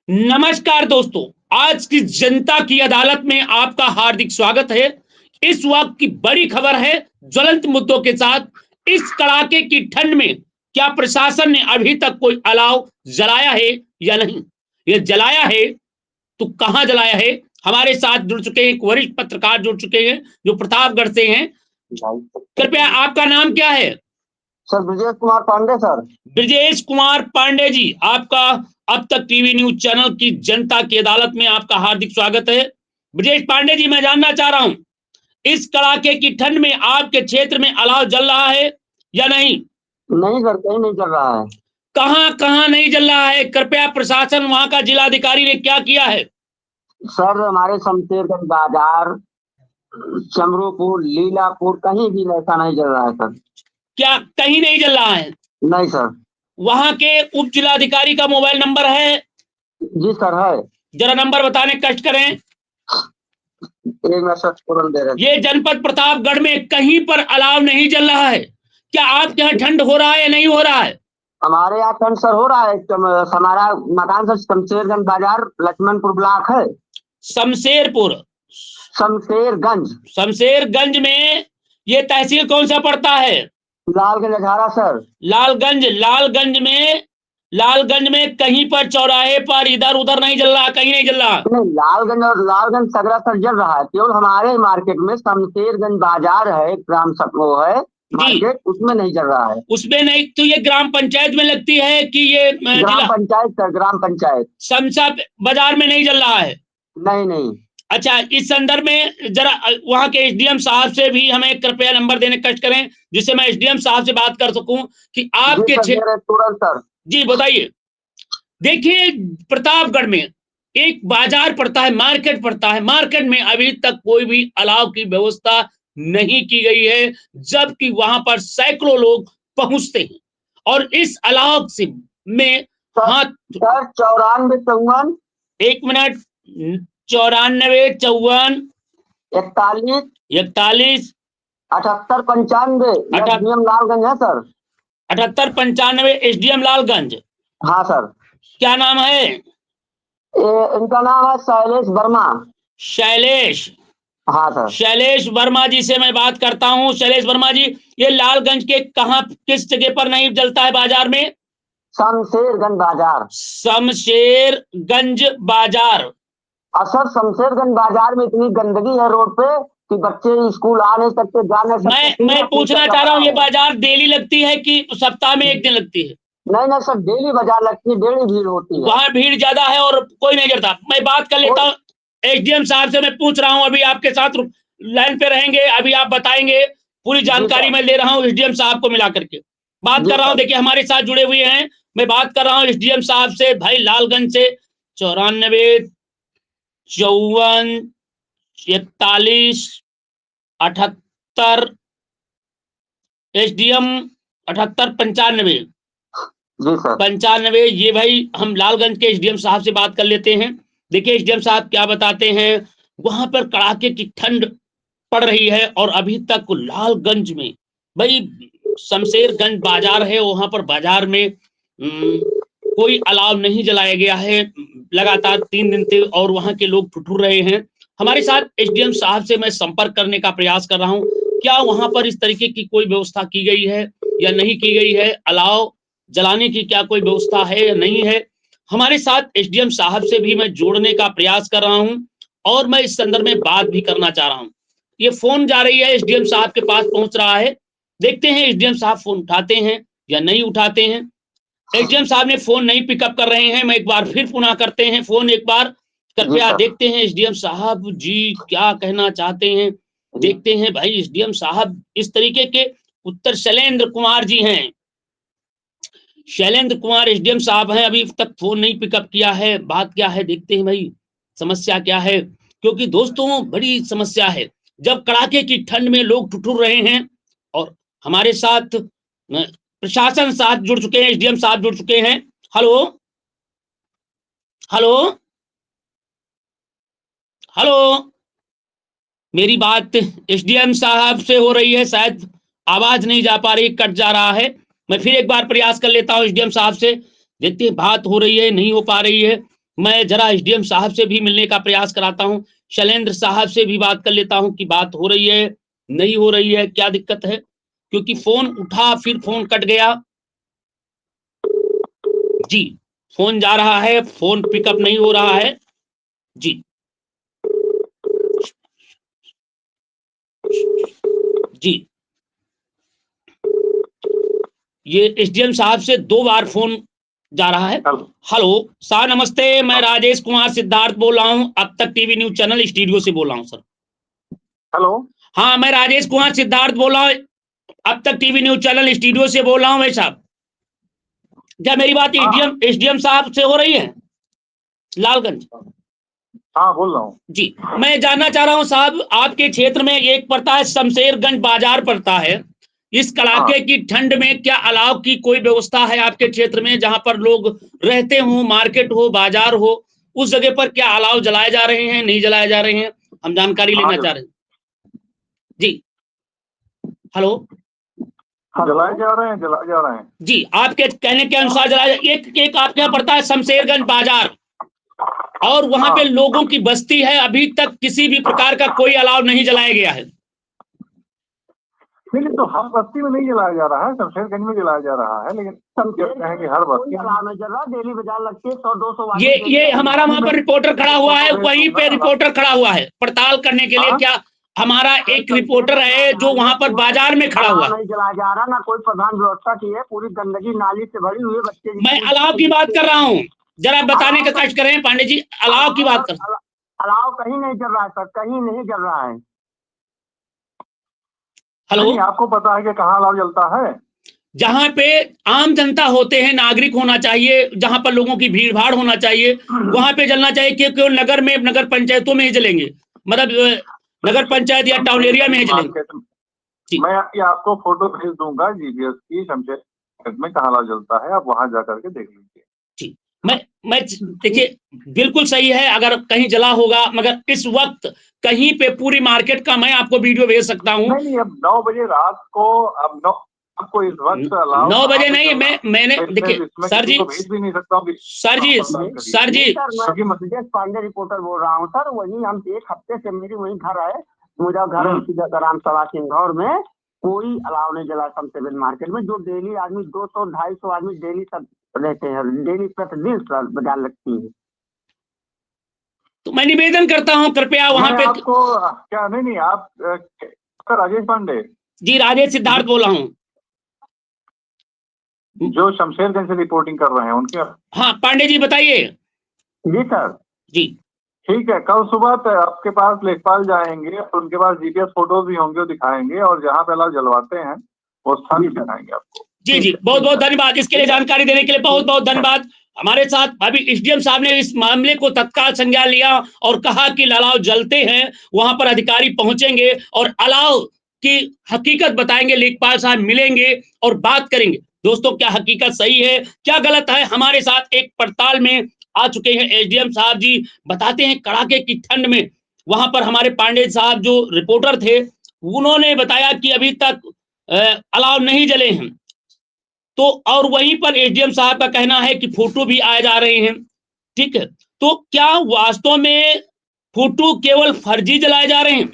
नमस्कार दोस्तों, आज की जनता की अदालत में आपका हार्दिक स्वागत है। इस वक्त की बड़ी खबर है ज्वलंत मुद्दों के साथ। इस कड़ाके की ठंड में क्या प्रशासन ने अभी तक कोई अलाव जलाया है या नहीं? ये जलाया है तो कहां जलाया है? हमारे साथ जुड़ चुके हैं एक वरिष्ठ पत्रकार जुड़ चुके हैं जो प्रतापगढ़ से हैं। कृपया आपका नाम क्या है? Sir Brajesh Kumar Pandey sir. ब्रजेश कुमार पांडे जी, आपका अब तक टीवी न्यूज चैनल की जनता की अदालत में आपका हार्दिक स्वागत है। ब्रजेश पांडे जी, मैं जानना चाह रहा हूं, इस कड़ाके की ठंड में आपके क्षेत्र में अलाव जल रहा है या नहीं? नहीं सर, कहीं नहीं चल रहा है। कहां कहां नहीं जल रहा है? कृपया प्रशासन, वहां का जिलाधिकारी ने क्या किया है? सर हमारे शमशेरगंज बाजार, चमरूपुर, लीलापुर कहीं भी ऐसा नहीं चल रहा है सर। क्या कहीं नहीं जल रहा है? नहीं सर। वहां के उप जिलाधिकारी का मोबाइल नंबर है? जी सर है। जरा नंबर बताने कष्ट करें। एक मिनट सर, तुरंत दे रहे। ये जनपद प्रतापगढ़ में कहीं पर अलाव नहीं जल रहा है। क्या आपके यहाँ ठंड हो रहा है या नहीं हो रहा है? हमारे यहाँ ठंड सर हो रहा है। हमारा मकान सर शमशेरगंज बाजार, लक्ष्मणपुर ब्लॉक है। शमशेरपुर, शमशेरगंज। शमशेरगंज में ये तहसील कौन सा पड़ता है? लालगंज अखाड़ा सर। लालगंज। लालगंज में कहीं पर चौराहे पर इधर उधर नहीं जल रहा? कहीं नहीं जल रहा? नहीं, लालगंज और लालगंज सगरा सर जल रहा है। केवल हमारे मार्केट में शमशेरगंज बाजार है, ग्राम वो है जी, मार्केट, उसमें नहीं चल रहा है। उसमें नहीं तो ये ग्राम पंचायत में लगती है कि ये ग्राम जिला? पंचायत सर, ग्राम पंचायत। शमशा बाजार में नहीं जल रहा है? नहीं नहीं। अच्छा, इस संदर्भ में जरा वहां के एसडीएम साहब से भी हमें कृपया नंबर देने कष्ट करें, जिससे मैं एसडीएम साहब से बात कर सकूं कि जी आपके सर, दे रहे तुरंत सर। जी बताइए। देखिए, प्रतापगढ़ में एक बाजार पड़ता है, मार्केट पड़ता है। मार्केट में अभी तक कोई भी अलाव की व्यवस्था नहीं की गई है, जबकि वहां पर सैकड़ों लोग पहुंचते हैं और इस अलाव से में सर हाथ। सर 94 54 एक मिनट। 94 54 41 41 78 95 अठहत्तर एसडीएम लालगंज है सर। 95 एसडीएम लालगंज। हाँ सर। क्या नाम है? इनका नाम है शैलेश वर्मा। शैलेश। हाँ सर। शैलेश वर्मा जी से मैं बात करता हूं। शैलेश वर्मा जी, ये लालगंज के कहां, किस जगह पर नहीं जलता है बाजार में? शमशेरगंज बाजार। शमशेरगंज बाजार। और सर शमशेरगंज बाजार में इतनी गंदगी है रोड पे कि बच्चे स्कूल आ नहीं सकते, जा नहीं सकते। मैं पूछना चाह रहा हूं, ये बाजार डेली लगती है कि सप्ताह में एक दिन लगती है? नहीं नहीं सर, डेली बाजार लगती है, डेली भीड़ होती है। वहां भीड़ ज्यादा है और कोई नहीं गिरता। मैं बात कर लेता हूँ एसडीएम साहब से। मैं पूछ रहा हूँ, अभी आपके साथ लाइन पे रहेंगे, अभी आप बताएंगे। पूरी जानकारी मैं ले रहा हूँ एसडीएम साहब को मिला करके बात कर रहा हूँ। देखिए, हमारे साथ जुड़े हुए हैं। मैं बात कर रहा हूँ एसडीएम साहब से, भाई लालगंज से। 94 54 41 78 एसडीएम 78 95 जी सर। 95। ये भाई हम लालगंज के एसडीएम साहब से बात कर लेते हैं। देखिए एसडीएम साहब क्या बताते हैं। वहां पर कड़ाके की ठंड पड़ रही है और अभी तक लालगंज में, भाई शमशेरगंज बाजार है, वहां पर बाजार में कोई अलाव नहीं जलाया गया है लगातार 3 दिन से, और वहां के लोग ठुठुर रहे हैं। हमारे साथ एसडीएम साहब से मैं संपर्क करने का प्रयास कर रहा हूं। क्या वहां पर इस तरीके की कोई व्यवस्था की गई है या नहीं की गई है? अलाव जलाने की क्या कोई व्यवस्था है या नहीं है? हमारे साथ एसडीएम साहब से भी मैं जोड़ने का प्रयास कर रहा हूं और मैं इस संदर्भ में बात भी करना चाह रहा हूं। ये फोन जा रही है, एसडीएम साहब के पास पहुंच रहा है। देखते हैं एसडीएम साहब फोन उठाते हैं या नहीं उठाते हैं। एसडीएम साहब ने फोन नहीं पिकअप कर रहे हैं। मैं एक बार फिर पुनः करते हैं फोन एक बार। कृपया देखते हैं एसडीएम साहब जी क्या कहना चाहते हैं। देखते हैं भाई एसडीएम साहब इस तरीके के। उत्तर शैलेंद्र कुमार जी हैं, शैलेंद्र कुमार एसडीएम साहब हैं, अभी तक फोन नहीं पिकअप किया है। बात क्या है देखते हैं भाई, समस्या क्या है। क्योंकि दोस्तों बड़ी समस्या है, जब कड़ाके की ठंड में लोग ठुठुर रहे हैं। और हमारे साथ प्रशासन साथ जुड़ चुके हैं, एसडीएम साहब जुड़ चुके हैं। हेलो हेलो हेलो, मेरी बात एसडीएम साहब से हो रही है? शायद आवाज नहीं जा पा रही, कट जा रहा है। मैं फिर एक बार प्रयास कर लेता हूं एसडीएम साहब से। देखते हैं बात हो रही है नहीं हो पा रही है। मैं जरा एसडीएम साहब से भी मिलने का प्रयास कराता हूं, शैलेंद्र साहब से भी बात कर लेता हूं कि बात हो रही है, नहीं हो रही है, क्या दिक्कत है? क्योंकि फोन उठा फिर फोन कट गया। जी, फोन जा रहा है, फोन पिकअप नहीं हो रहा है। जी जी, ये एसडीएम साहब से 2 बार फोन जा रहा है। हेलो सर, नमस्ते, मैं राजेश कुमार सिद्धार्थ बोल रहा हूँ, अब तक टीवी न्यूज चैनल स्टूडियो से बोल रहा हूँ सर। हेलो, हाँ, मैं राजेश कुमार सिद्धार्थ बोल रहा हूँ, अब तक टीवी न्यूज चैनल स्टूडियो से बोल रहा हूँ भाई साहब। क्या मेरी बात एसडीएम एसडीएम साहब से हो रही है लालगंज? हाँ बोल रहा हूँ जी, मैं जानना चाह रहा हूँ साहब, आपके क्षेत्र में एक पड़ता है शमशेरगंज बाजार पड़ता है, इस कड़ाके की ठंड में क्या अलाव की कोई व्यवस्था है आपके क्षेत्र में, जहां पर लोग रहते हो, मार्केट हो, बाजार हो, उस जगह पर क्या अलाव जलाए जा रहे हैं, नहीं जलाए जा रहे हैं? हम जानकारी लेना चाह रहे हैं जी। हेलो, जलाए जा रहे हैं, जलाए जा रहे हैं। जी, आपके कहने के अनुसार जलाए, एक एक आपके यहाँ पड़ता है शमशेरगंज बाजार, और वहां पे लोगों की बस्ती है, अभी तक किसी भी प्रकार का कोई अलाव नहीं जलाया गया है। नहीं तो हर बस्ती में नहीं जलाया जा रहा है, शमशेरगंज में जलाया जा रहा है, लेकिन कहते हैं कि हर बस्ती में जल रहा, डेली बाजार लगती है 100-200 ये हमारा वहां पर रिपोर्टर खड़ा हुआ है, वहीं पे रिपोर्टर खड़ा हुआ है पड़ताल करने के लिए। क्या हमारा एक रिपोर्टर है जो वहां पर बाजार में खड़ा हुआ है? नहीं जलाया जा रहा, ना कोई प्रधान व्यवस्था की है, पूरी गंदगी नाली से भरी हुई है। बच्चे मैं अलाव की बात कर रहा हूँ, जरा बताने का कष्ट करें पांडे जी, अलाव की बात कर। अलाव कहीं नहीं चल रहा है सर, कहीं नहीं चल रहा है। हेलो, आपको पता है कि कहाँ अलाव जलता है? जहां पे आम जनता होते हैं, नागरिक होना चाहिए, जहां पर लोगों की भीड़ भाड़ होना चाहिए, वहां पे जलना चाहिए। क्योंकि नगर में, नगर पंचायतों में ही जलेंगे, मतलब नगर पंचायत या टाउन एरिया में ही जलेंगे। मैं आपको फोटो भेज दूंगा जीपीएस की, शमशेरगंज में कहाँ अलाव जलता है, आप वहां जाकर के देख लीजिए। जी, मैं देखिए, बिल्कुल सही है अगर कहीं जला होगा, मगर इस वक्त कहीं पे पूरी मार्केट का मैं आपको वीडियो भेज सकता हूँ। नहीं, अब 9 बजे रात को, अब 9 आपको इस वक्त अलाव 9 बजे नहीं, मैंने देखिए सर जी, भेज भी नहीं सकता हूँ। सर जी मैं पांडे रिपोर्टर बोल रहा हूँ सर, वही हम 1 हफ्ते से मेरी वही घर है, मुझे घर राम सभा सिंघौर में कोई अलाव नहीं जला शमशेरगंज मार्केट में, जो डेली आदमी 200-250 आदमी डेली सब रहते हैं, डेली प्रतिदिन बाजार लगती है। तो मैं निवेदन करता हूँ कृपया वहां पे आपको क्या, नहीं आप राजेश पांडे जी, राजेश सिद्धार्थ बोल रहा हूँ, जो शमशेरगंज से रिपोर्टिंग कर रहे हैं उनके। हाँ पांडे जी बताइए। जी सर। जी ठीक है, कल सुबह आपके पास लेखपाल जाएंगे और उनके पास जीपीएस फोटोज भी होंगे, वो दिखाएंगे, और जहाँ पे अलाव जलवाते हैं वो स्थान भी दिखाएंगे आपको। जी, बहुत बहुत धन्यवाद इसके लिए, जानकारी देने के लिए बहुत बहुत धन्यवाद। हमारे साथ अभी एसडीएम साहब ने इस मामले को तत्काल संज्ञान लिया और कहा कि अलाव जलते हैं, वहां पर अधिकारी पहुंचेंगे और अलाव की हकीकत बताएंगे, लेखपाल साहब मिलेंगे और बात करेंगे। दोस्तों, क्या हकीकत सही है, क्या गलत है? हमारे साथ एक पड़ताल में आ चुके हैं एसडीएम साहब जी, बताते हैं कड़ाके की ठंड में वहां पर हमारे पांडे साहब जो रिपोर्टर थे, उन्होंने बताया कि अभी तक अलाव नहीं जले हैं। तो और वहीं पर एसडीएम साहब का कहना है कि फोटो भी आए जा रहे हैं। ठीक है, तो क्या वास्तव में फोटो केवल फर्जी जलाए जा रहे हैं?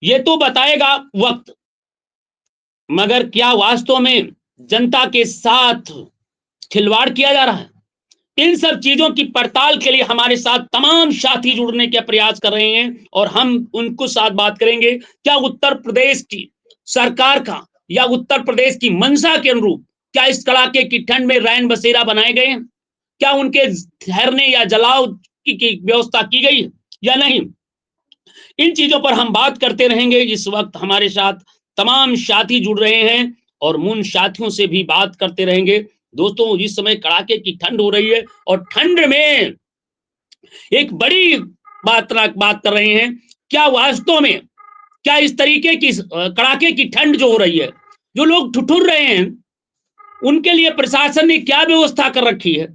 ये तो बताएगा वक्त, मगर क्या वास्तव में जनता के साथ खिलवाड़ किया जा रहा है? इन सब चीजों की पड़ताल के लिए हमारे साथ तमाम साथी जुड़ने का प्रयास कर रहे हैं और हम उनको साथ बात करेंगे। क्या उत्तर प्रदेश की सरकार का या उत्तर प्रदेश की मंशा के अनुरूप क्या इस कड़ाके की ठंड में रैन बसेरा बनाए गए हैं? क्या उनके ठहरने या जलाव की व्यवस्था की गई है या नहीं? इन चीजों पर हम बात करते रहेंगे। इस वक्त हमारे साथ तमाम साथी जुड़ रहे हैं और उन साथियों से भी बात करते रहेंगे। दोस्तों, इस समय कड़ाके की ठंड हो रही है और ठंड में एक बड़ी बात कर रहे हैं। क्या वास्तव में क्या इस तरीके की कड़ाके की ठंड जो हो रही है, जो लोग ठिठुर रहे हैं, उनके लिए प्रशासन ने क्या व्यवस्था कर रखी है?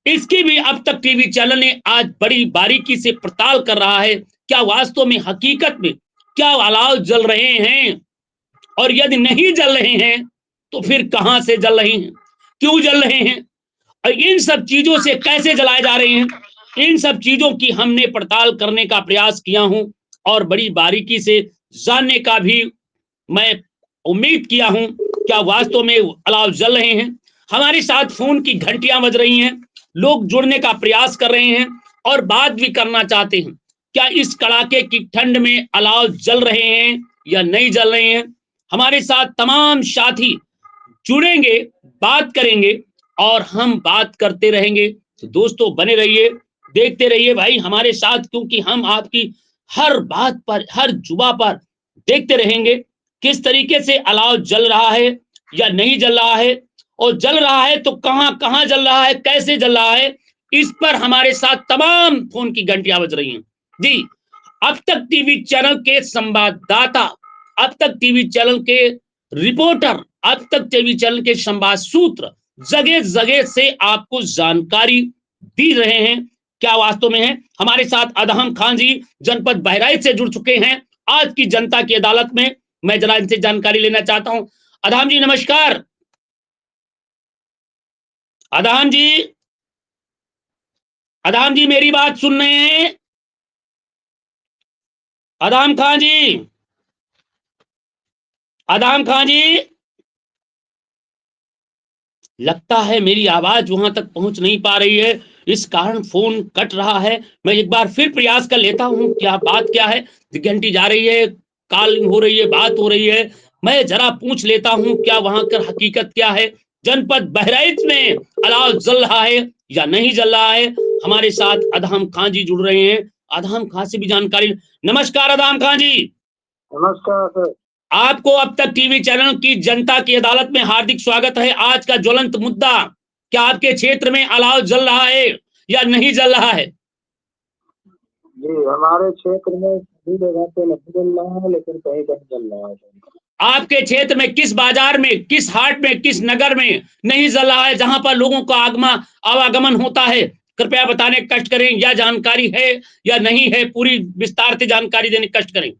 इसकी भी अब तक टीवी चैनल ने आज बड़ी बारीकी से पड़ताल कर रहा है। क्या वास्तव में हकीकत में क्या अलाव जल रहे हैं, और यदि नहीं जल रहे हैं तो फिर कहां से जल रहे हैं, क्यों जल रहे हैं, और इन सब चीजों से कैसे जलाए जा रहे हैं, इन सब चीजों की हमने पड़ताल करने का प्रयास किया हूं और बड़ी बारीकी से जानने का भी मैं उम्मीद किया हूं क्या वास्तव में अलाव जल रहे हैं। हमारे साथ फोन की घंटियां बज रही हैं, लोग जुड़ने का प्रयास कर रहे हैं और बात भी करना चाहते हैं क्या इस कड़ाके की ठंड में अलाव जल रहे हैं या नहीं जल रहे हैं। हमारे साथ तमाम साथी जुड़ेंगे, बात करेंगे और हम बात करते रहेंगे। तो दोस्तों बने रहिए, देखते रहिए भाई हमारे साथ, क्योंकि हम आपकी हर बात पर, हर जुबा पर देखते रहेंगे किस तरीके से अलाव जल रहा है या नहीं जल रहा है, और जल रहा है तो कहां कहां जल रहा है, कैसे जल रहा है, इस पर हमारे साथ तमाम फोन की घंटियां बज रही हैं। जी, अब तक टीवी चैनल के संवाददाता, अब तक टीवी चैनल के रिपोर्टर, अब तक टीवी चैनल के संवाद सूत्र जगह जगह से आपको जानकारी दी रहे हैं क्या वास्तव में है। हमारे साथ अदहम खान जी जनपद बहराइच से जुड़ चुके हैं आज की जनता की अदालत में। मैं जरा इनसे जानकारी लेना चाहता हूं। अदहम जी नमस्कार। अदहम जी, अदहम जी मेरी बात सुन रहे हैं? अदहम खान जी, अदहम खान जी, लगता है मेरी आवाज वहां तक पहुंच नहीं पा रही है, इस कारण फोन कट रहा है। मैं एक बार फिर प्रयास कर लेता हूं क्या बात क्या है। घंटी जा रही है, कॉलिंग हो रही है, बात हो रही है। मैं जरा पूछ लेता हूं क्या वहां कर हकीकत क्या है, जनपद बहराइच में अलाव जल रहा है या नहीं जल रहा है। हमारे साथ अदहम खान जी जुड़ रहे हैं, अदहम खान से भी जानकारी। नमस्कार अदहम खान जी। नमस्कार सर। आपको अब तक टीवी चैनल की जनता की अदालत में हार्दिक स्वागत है। आज का ज्वलंत मुद्दा, क्या आपके क्षेत्र में अलाव जल रहा है या नहीं जल रहा है? जी, हमारे क्षेत्र में सभी जगह पे नहीं जल रहा है, लेकिन कहीं कहीं जल रहा है। आपके क्षेत्र में किस बाजार में, किस हाट में, किस नगर में नहीं जल रहा है, जहां पर लोगों का आवागमन होता है? कृपया बताने का कष्ट करें, या जानकारी है या नहीं है, पूरी विस्तार से जानकारी देने का कष्ट करें।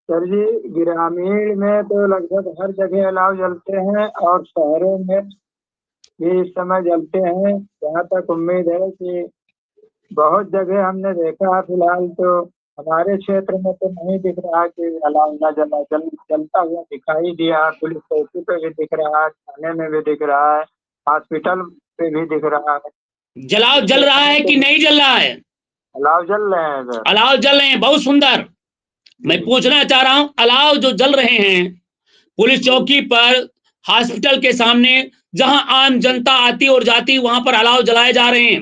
सर जी, ग्रामीण में तो लगभग हर जगह अलाव जलते हैं और शहरों में भी इस समय जलते हैं। जहाँ तक उम्मीद है कि बहुत जगह हमने देखा है, फिलहाल तो हमारे क्षेत्र में तो नहीं दिख रहा कि अलाव न जलता हुआ दिखाई दिया। पुलिस चौकी पे भी दिख रहा है, थाने में भी दिख रहा है, हॉस्पिटल पे भी दिख रहा है। जलाव जल रहा है कि नहीं जल रहा है? अलाव जल रहे हैं सर। अलाव जल रहे हैं, बहुत सुंदर। मैं पूछना चाह रहा हूं, अलाव जो जल रहे हैं पुलिस चौकी पर, हॉस्पिटल के सामने, जहां आम जनता आती और जाती, वहां पर अलाव जलाए जा रहे हैं,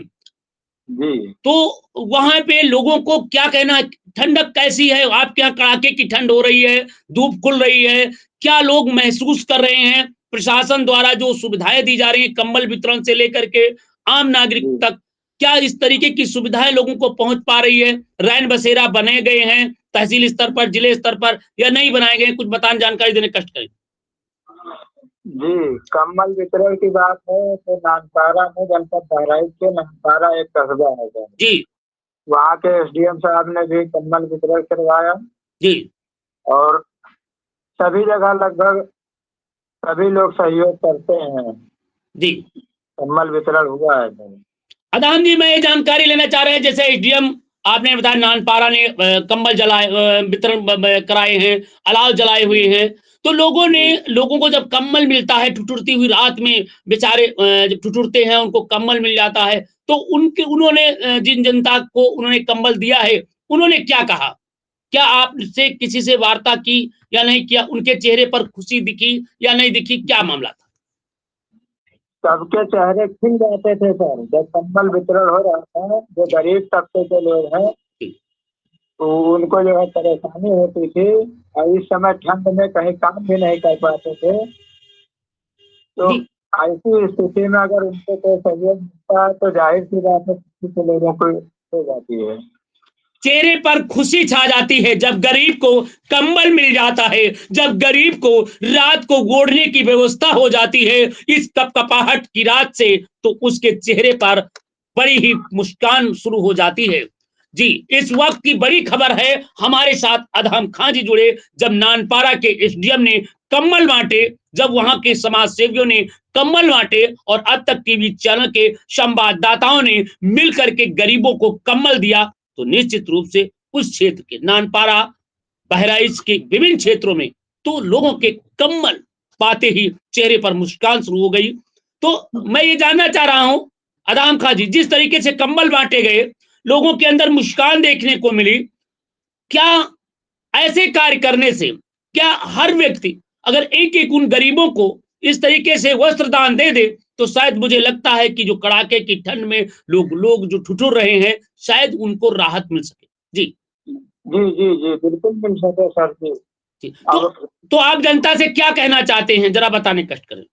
जी, तो वहां पे लोगों को क्या कहना, ठंडक कैसी है? आपके यहाँ कड़ाके की ठंड हो रही है, धूप खुल रही है, क्या लोग महसूस कर रहे हैं? प्रशासन द्वारा जो सुविधाएं दी जा रही हैं, कंबल वितरण से लेकर के आम नागरिक जी। तक, क्या इस तरीके की सुविधाएं लोगों को पहुंच पा रही है? रैन बसेरा बने गए हैं तहसील स्तर पर, जिले स्तर पर, या नहीं बनाए गए? कुछ बताने, जानकारी देने का कष्ट करें। जी, कम्बल वितरण की बात है तो नानपारा में, जनपद बहराइच के नानपारा एक कस्बा है सर। जी वहाँ के एसडीएम साहब ने भी कम्बल वितरण करवाया जी और सभी जगह लगभग सभी लोग सहयोग करते हैं। जी। कम्बल वितरण हुआ है सर। अदान जी, मैं ये जानकारी लेना चाह रहे हैं, जैसे एसडीएम आपने बताया नानपारा ने कंबल जलाए, वितरण कराए हैं, अलाव जलाए हुए हैं, तो लोगों को जब कंबल मिलता है ठिठुरती हुई रात में, बेचारे जब ठिठुरते हैं, उनको कंबल मिल जाता है, तो उन्होंने जिन जनता को उन्होंने कंबल दिया है, उन्होंने क्या कहा? क्या आपसे किसी से वार्ता की या नहीं किया? उनके चेहरे पर खुशी दिखी या नहीं दिखी, क्या मामला था? सबके चेहरे खिल जाते थे सर जब कम्बल वितरण हो रहा था। जो गरीब तबके के लोग हैं तो उनको जो है परेशानी होती थी और इस समय ठंड में कहीं काम भी नहीं कर पाते थे। तो जी, ऐसी स्थिति में अगर उनको कोई सहयोग मिलता है तो जाहिर सी बात है किसी के लोगों को हो जाती है। चेहरे पर खुशी छा जाती है जब गरीब को कंबल मिल जाता है, जब गरीब को रात को ओढ़ने की व्यवस्था हो जाती है इस कपकपाहट की रात से, तो उसके चेहरे पर बड़ी ही मुस्कान शुरू हो जाती है। जी, इस वक्त की बड़ी खबर है, हमारे साथ अदहम खां जी जुड़े, जब नानपारा के एसडीएम ने कम्बल बांटे, जब वहां के समाज सेवियों ने कम्बल बांटे और अब तक टीवी चैनल के संवाददाताओं ने मिलकर के गरीबों को कम्बल दिया, तो निश्चित रूप से उस क्षेत्र के नानपारा, बहराइच के विभिन्न क्षेत्रों में तो लोगों के कम्बल पाते ही चेहरे पर मुस्कान शुरू हो गई। तो मैं ये जानना चाह रहा हूं अदहम खां जी, जिस तरीके से कम्बल बांटे गए, लोगों के अंदर मुस्कान देखने को मिली, क्या ऐसे कार्य करने से क्या हर व्यक्ति अगर एक-एक उन गरीबों को इस तरीके से वस्त्र दान दे दे, तो शायद मुझे लगता है कि जो कड़ाके की ठंड में लोग जो ठिठुर रहे हैं, शायद उनको राहत मिल सके। जी, जी जी जी, बिल्कुल मिल सके सर जी। जी। अब तो आप जनता से क्या कहना चाहते हैं? ज़रा बताने कष्ट करें।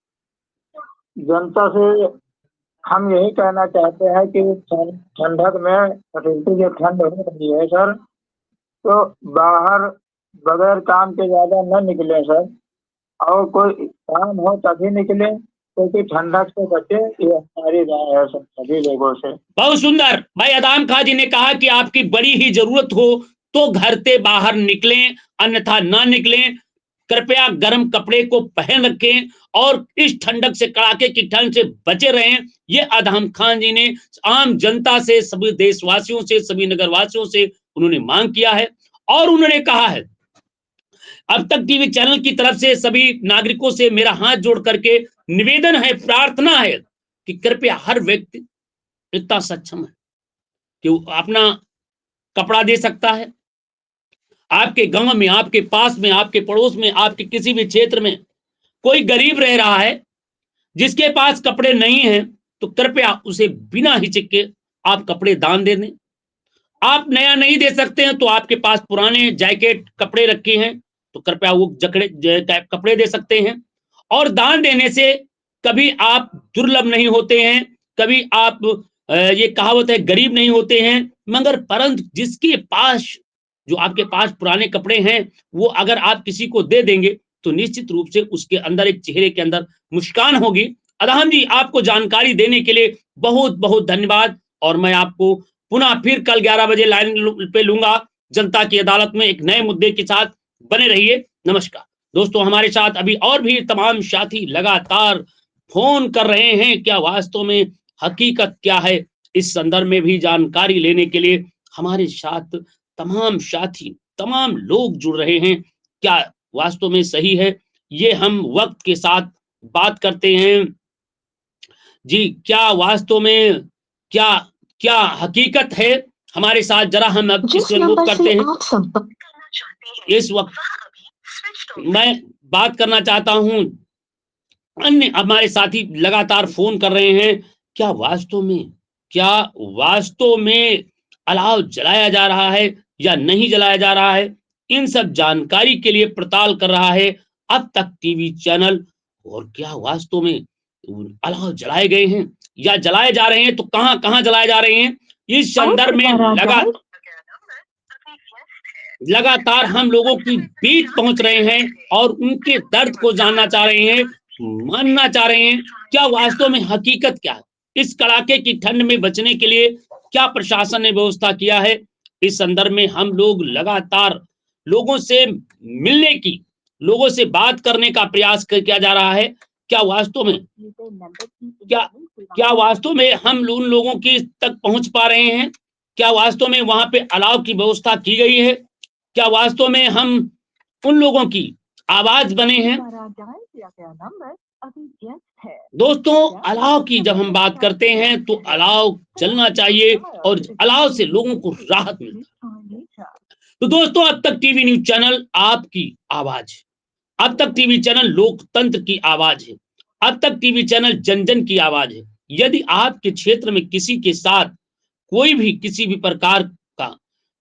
जनता से हम यही कहना चाहते हैं कि ठंडक में फैसिलिटी जो ठंड हो रही है सर, तो बाहर बगैर काम के ज़्यादा न निकले सर, और कोई काम हो तभी निकले, क्योंकि ठंडक से बचे, ये हमारी राय है सब सभी लोगों से। बहुत सुंदर। भाई अदहम खां जी ने कहा कि आपकी बड़ी ही ज़रूरत हो, तो घर से बाहर निकलें, अन्यथा ना निकलें। कृपया गर्म कपड़े को पहन रखें और इस ठंडक से, कड़ाके की ठंड से बचे रहें। ये अदहम खां जी ने आम जनता से, सभी देशवासियों से, सभी नगरवासियों से उन्होंने मांग किया है और उन्होंने कहा है, अब तक टीवी चैनल की तरफ से सभी नागरिकों से मेरा हाथ जोड़ करके निवेदन है, प्रार्थना है कि कृपया हर व्यक्ति इतना सक्षम है कि वो अपना कपड़ा दे सकता है। आपके गांव में, आपके पास में, आपके पड़ोस में, आपके किसी भी क्षेत्र में कोई गरीब रह रहा है, जिसके पास कपड़े नहीं हैं, तो कृपया उसे बिना हिचक के आप कपड़े दान दे दें। आप नया नहीं दे सकते हैं, तो आपके पास पुराने जैकेट, कपड़े रखे हैं, तो कृपया वो कपड़े दे सकते हैं। और दान देने से कभी आप दुर्लभ नहीं होते हैं, कभी आप ये कहावत है गरीब नहीं होते हैं, मगर परंतु जिसके पास, जो आपके पास पुराने कपड़े हैं, वो अगर आप किसी को दे देंगे, तो निश्चित रूप से उसके अंदर एक चेहरे के अंदर मुस्कान होगी। अदहम जी, आपको जानकारी देने के लिए बहुत-बहुत धन्यवाद और मैं आपको पुनः फिर कल 11 बजे लाइन पे लूंगा जनता की अदालत में एक नए मुद्दे के साथ। बने रहिए। नमस्कार। दोस्तों, हमारे साथ अभी और भी तमाम साथी लगातार फोन कर रहे हैं। क्या वास्तव में हकीकत क्या है, इस संदर्भ में भी जानकारी लेने के लिए हमारे साथ तमाम साथी, तमाम लोग जुड़ रहे हैं। क्या वास्तव में सही है, ये हम वक्त के साथ बात करते हैं। जी, क्या वास्तव में क्या क्या हकीकत है, हमारे साथ जरा हम अब जिस इसमें मूव नंबर करते से हैं। आप संपर्क करना चाहते हैं इस वक्त वह अभी स्विच्ड ऑफ है। मैं बात करना चाहता हूं, अन्य हमारे साथी लगातार फोन कर रहे हैं। क्या वास्तव में अलाव जलाया जा रहा है या नहीं जलाया जा रहा है, इन सब जानकारी के लिए पड़ताल कर रहा है अब तक टीवी चैनल। और क्या वास्तव में अलाव जलाए गए हैं या जलाए जा रहे हैं, तो कहां कहां जलाए जा रहे हैं, इस संदर्भ में लगातार हम लोगों की बीच पहुंच रहे हैं और उनके दर्द को जानना चाह रहे हैं, मानना चाह रहे हैं। क्या वास्तव में हकीकत क्या है, इस कड़ाके की ठंड में बचने के लिए क्या प्रशासन ने व्यवस्था किया है, इस संदर्भ में हम लोग लगातार लोगों से मिलने की, लोगों से बात करने का प्रयास किया जा रहा है। क्या वास्तव में क्या क्या वास्तव में हम उन लोगों की तक पहुंच पा रहे हैं, क्या वास्तव में वहां पे अलाव की व्यवस्था की गई है, क्या वास्तव में हम उन लोगों की आवाज बने हैं। दोस्तों, अलाव की जब हम बात करते हैं, तो अलाव चलना चाहिए और अलाव से लोगों को राहत मिलती है। तो दोस्तों, अब तक टीवी न्यूज चैनल आपकी आवाज, अब तक टीवी चैनल लोकतंत्र की आवाज है, अब तक टीवी चैनल जन जन की आवाज है। यदि आपके क्षेत्र में किसी के साथ कोई भी किसी भी प्रकार का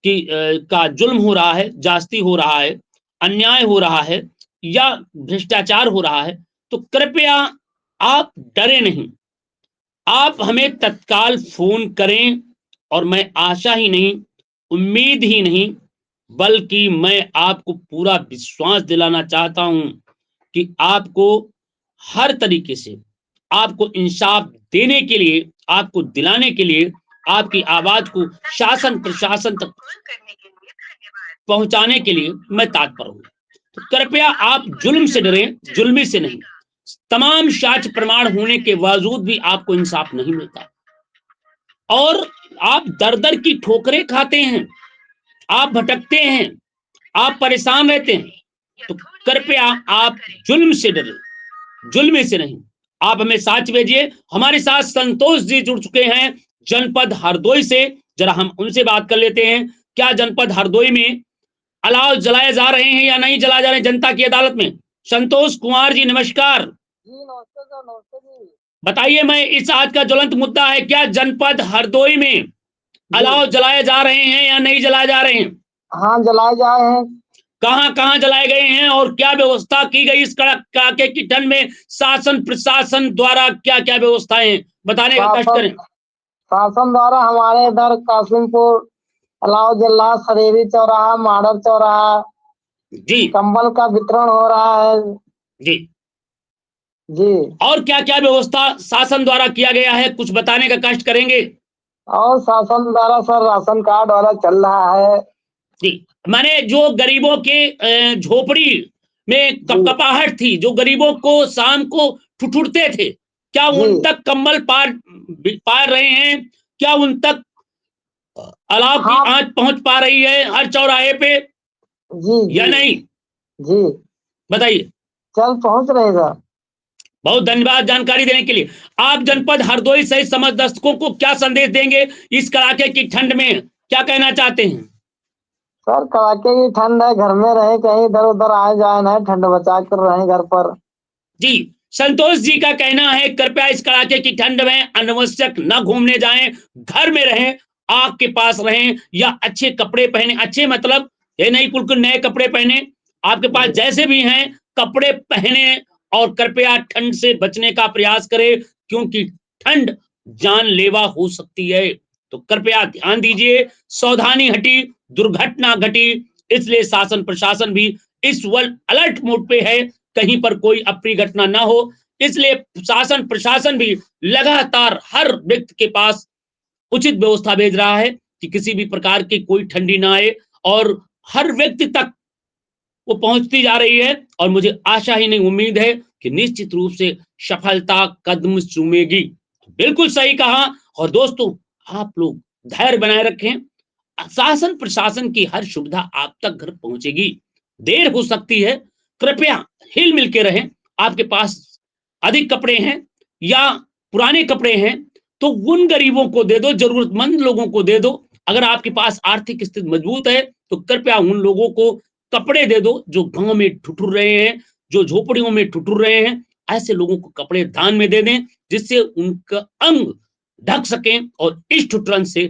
का जुल्म हो रहा है, जास्ती हो रहा है, अन्याय हो रहा है या भ्रष्टाचार हो रहा है, तो कृपया आप डरे नहीं, आप हमें तत्काल फोन करें। और मैं आशा ही नहीं, उम्मीद ही नहीं, बल्कि मैं आपको पूरा विश्वास दिलाना चाहता हूं कि आपको हर तरीके से, आपको इंसाफ देने के लिए, आपको दिलाने के लिए आपकी आवाज को शासन प्रशासन तक करने के लिए धन्यवाद। पहुंचाने के लिए मैं तत्पर हूं। तो कृपया आप जुल्म से डरें, जुल्मी से नहीं। तमाम साक्ष्य प्रमाण होने के बावजूद भी आपको इंसाफ नहीं मिलता और आप दर दर की ठोकरें खाते हैं, आप भटकते हैं, आप परेशान रहते हैं। तो कृपया आप जुल्म से डरें, जुल्म से नहीं। आप हमें साक्ष्य भेजिए। हमारे साथ संतोष जी जुड़ चुके हैं जनपद हरदोई से, जरा हम उनसे बात कर लेते हैं। क्या जनपद हरदोई में अलाव जलाए जा रहे हैं या नहीं जलाए जा रहे हैं जनता की अदालत में? संतोष कुमार जी नमस्कार जी। नमस्ते सर, नमस्ते जी। बताइए, मैं इस आज का ज्वलंत मुद्दा है, क्या जनपद हरदोई में अलाव जलाए जा रहे हैं या नहीं जलाए जा रहे हैं? हाँ, जलाए जा रहे हैं। कहां कहां जलाए गए हैं और क्या व्यवस्था की गई इस कड़ाके की ठंड में? शासन प्रशासन द्वारा क्या क्या व्यवस्थाएं बताने का कष्ट करें। शासन द्वारा हमारे इधर कासिमपुर अलाव जल रहा, सरेरी चौराहा, माडर चौराहा जी कंबल का वितरण हो रहा है जी जी। और क्या क्या व्यवस्था शासन द्वारा किया गया है, कुछ बताने का कष्ट करेंगे? और शासन द्वारा सर राशन कार्ड वाला चल रहा है जी, माने जो गरीबों के झोपड़ी में कपकपाहट थी, जो गरीबों को शाम को ठुठुरते थे, क्या उन तक कंबल पार रहे हैं? क्या उन तक अलाव की आंच पहुंच पा रही है हर चौराहे पे जी या नहीं? जी, बताइए। चल पहुंच रहेगा। बहुत धन्यवाद जानकारी देने के लिए। आप जनपद हरदोई सहित समस्त दर्शकों को क्या संदेश देंगे इस कड़ाके की ठंड में, क्या कहना चाहते हैं? सर कड़ाके की ठंड है, घर में रहे, कहीं इधर उधर आए जाए ना, ठंड बचा कर रहे घर पर। जी, संतोष जी का कहना है कृपया इस कड़ाके की ठंड में अनावश्यक न घूमने जाएं, घर में रहें, आग के पास रहें या अच्छे कपड़े पहने। अच्छे मतलब ये नहीं कुल नए कपड़े पहने, आपके पास जैसे भी हैं कपड़े पहने और कृपया ठंड से बचने का प्रयास करें, क्योंकि ठंड जानलेवा हो सकती है। तो कृपया ध्यान दीजिए, सावधानी हटी, दुर्घटना घटी, इसलिए शासन प्रशासन भी इस वक्त अलर्ट मोड पे है, कहीं पर कोई अप्रिय घटना ना हो। इसलिए शासन प्रशासन भी लगातार हर व्यक्ति के पास उचित व्यवस्था भेज रहा है कि किसी भी प्रकार की कोई ठंडी ना आए और हर व्यक्ति तक वो पहुंचती जा रही है। और मुझे आशा ही नहीं उम्मीद है कि निश्चित रूप से सफलता कदम चूमेगी। बिल्कुल सही कहा। और दोस्तों, आप लोग धैर्य बनाए रखें, शासन प्रशासन की हर सुविधा आप तक घर पहुंचेगी। देर हो सकती है, कृपया हिल मिल के रहें। आपके पास अधिक कपड़े हैं या पुराने कपड़े हैं तो उन गरीबों को दे दो, जरूरतमंद लोगों को दे दो। अगर आपके पास आर्थिक स्थिति मजबूत है तो कृपया उन लोगों को कपड़े दे दो जो गांव में ठुठुर रहे हैं, जो झोपड़ियों में ठुठुर रहे हैं। ऐसे लोगों को कपड़े दान में दे दें जिससे उनका अंग ढक सके और इस ठुठुरन से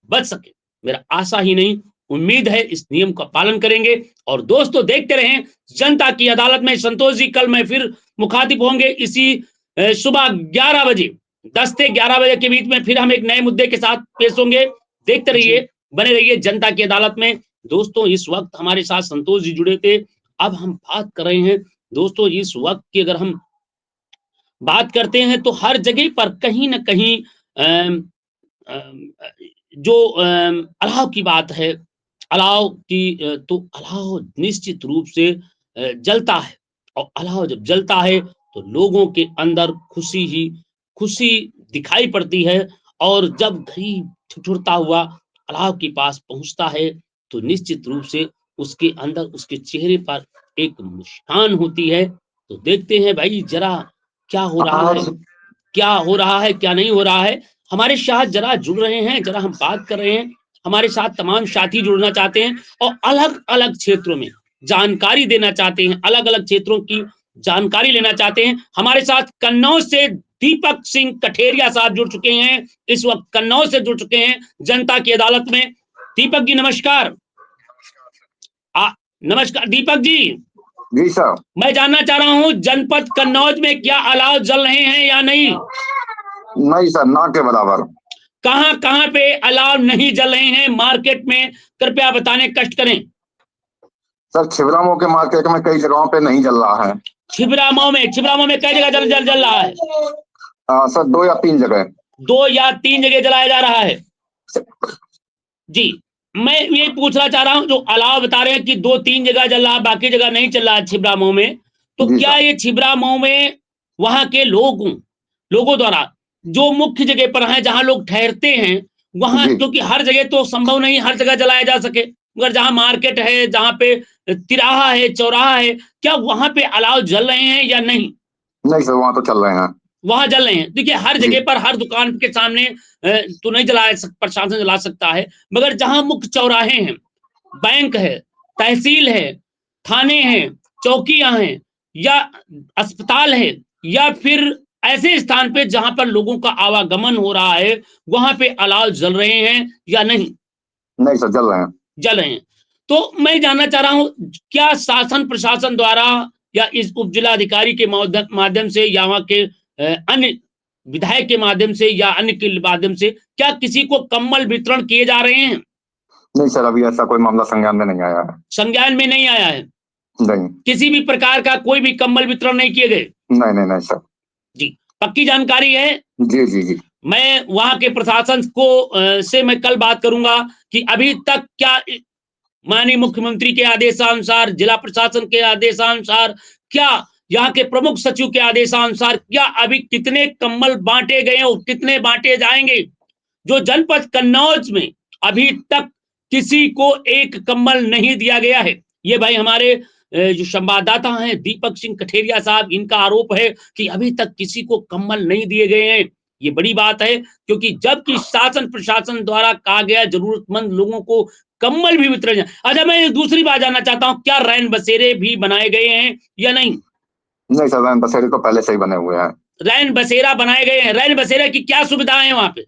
बच सके। मेरा आशा ही नहीं उम्मीद है इस नियम का पालन करेंगे। और दोस्तों, देखते रहें जनता की अदालत में। संतोष जी, कल मैं फिर मुखातिब होंगे इसी सुबह 11 बजे, 10 से 11 बजे के बीच में फिर हम एक नए मुद्दे के साथ पेश होंगे। देखते रहिए, बने रहिए जनता की अदालत में। दोस्तों, इस वक्त हमारे साथ संतोष जी जुड़े थे। अब हम बात कर रहे हैं दोस्तों, इस वक्त की अगर हम बात करते हैं तो हर जगह पर कहीं ना कहीं जो अलाव की बात है, अलाव की तो अलाव निश्चित रूप से जलता है और अलाव जब जलता है तो लोगों के अंदर खुशी दिखाई पड़ती है। और जब गरीब ठिठुरता हुआ अलाव के पास पहुंचता है तो निश्चित रूप से उसके अंदर, उसके चेहरे पर एक मुस्कान होती है। तो देखते हैं भाई जरा क्या हो रहा है, क्या हो रहा है, क्या नहीं हो रहा है। हमारे साथ जरा जुड़ रहे हैं, जरा हम बात कर रहे हैं। हमारे साथ तमाम साथी जुड़ना चाहते हैं और अलग अलग क्षेत्रों में जानकारी देना चाहते हैं, अलग अलग क्षेत्रों की जानकारी लेना चाहते हैं। हमारे साथ कन्नौज से दीपक सिंह कठेरिया साहब जुड़ चुके हैं, इस वक्त कन्नौज से जुड़ चुके हैं जनता की अदालत में। दीपक जी नमस्कार। नमस्कार दीपक जी। जी सर। मैं जानना चाह रहा हूं जनपद कन्नौज में क्या अलाव जल रहे हैं या नहीं? नहीं सर, ना के बराबर। कहां कहां पे अलाव नहीं जल रहे हैं मार्केट में, कृपया बताने कष्ट करें। सर छिबरामऊ के मार्केट में कई जगहों पे नहीं जल रहा है। छिबरामऊ में कई जगह जल रहा है? सर 2 या 3 जगह। 2 या 3 जगह जलाया जा रहा है। जी, मैं ये पूछना चाह रहा हूँ, जो अलाव बता रहे हैं कि 2-3 जगह जल रहा है, बाकी जगह नहीं चल रहा है छिबरा मऊ में, तो जी क्या सर। ये छिबरा मऊ में वहाँ के लोगों द्वारा जो मुख्य जगह पर हैं, जहाँ लोग ठहरते हैं, वहाँ, जी क्योंकि हर जगह तो संभव नहीं हर जगह जलाया जा सके, मगर जहाँ मार्केट है, जहाँ पे तिराहा है, चौराहा है, क्या वहाँ पे अलाव जल रहे हैं या नहीं? नहीं सर, वहाँ तो चल रहे हैं। वहाँ जल रहे हैं। देखिए, हर जी जगह पर हर दुकान के सामने तो नहीं प्रशासन जला सकता है, मगर जहाँ मुख्य चौराहे हैं, बैंक है, तहसील है, थाने हैं, चौकियाँ हैं, या अस्पताल है, या फिर ऐसे स्थान पे जहाँ पर लोगों का आवागमन हो रहा है, वहाँ पे अलाव जल रहे हैं या नहीं? नहीं सर, जल रहे हैं। जल रहे हैं। तो मैं जानना चाह रहा हूँ, क्या शासन प्रशासन द्वारा या इस उप जिलाधिकारी के माध्यम से या वहाँ के अन्य विधायक के माध्यम से या अन्य के माध्यम से क्या किसी को कंबल वितरण किए जा रहे हैं? नहीं सर, अभी ऐसा कोई मामला संज्ञान में नहीं आया है। संज्ञान में नहीं आया है। नहीं किसी भी प्रकार का कोई भी कंबल वितरण नहीं किए गए? नहीं नहीं नहीं सर। जी, पक्की जानकारी है? जी जी जी। मैं वहाँ के प्रशासन को से मैं कल बात करूँगा कि अभी तक क्या माननीय मुख्यमंत्री के आदेशानुसार, जिला प्रशासन के आदेशानुसार, क्या यहाँ के प्रमुख सचिव के आदेशानुसार क्या अभी कितने कंबल बांटे गए और कितने बांटे जाएंगे? जो जनपद कन्नौज में अभी तक किसी को एक कंबल नहीं दिया गया है। ये भाई हमारे जो संवाददाता हैं दीपक सिंह कठेरिया साहब, इनका आरोप है कि अभी तक किसी को कंबल नहीं दिए गए हैं। ये बड़ी बात है, क्योंकि जबकि शासन प्रशासन द्वारा कहा गया जरूरतमंद लोगों को कंबल भी वितरण। अच्छा, मैं दूसरी बात जानना चाहता हूँ, क्या रैन बसेरे भी बनाए गए हैं या नहीं? नहीं सर, वैन बसेरे तो पहले से ही बने हुए हैं। रैन बसेरा बनाए गए हैं। रैन बसेरे की क्या सुविधाएं हैं वहां पे?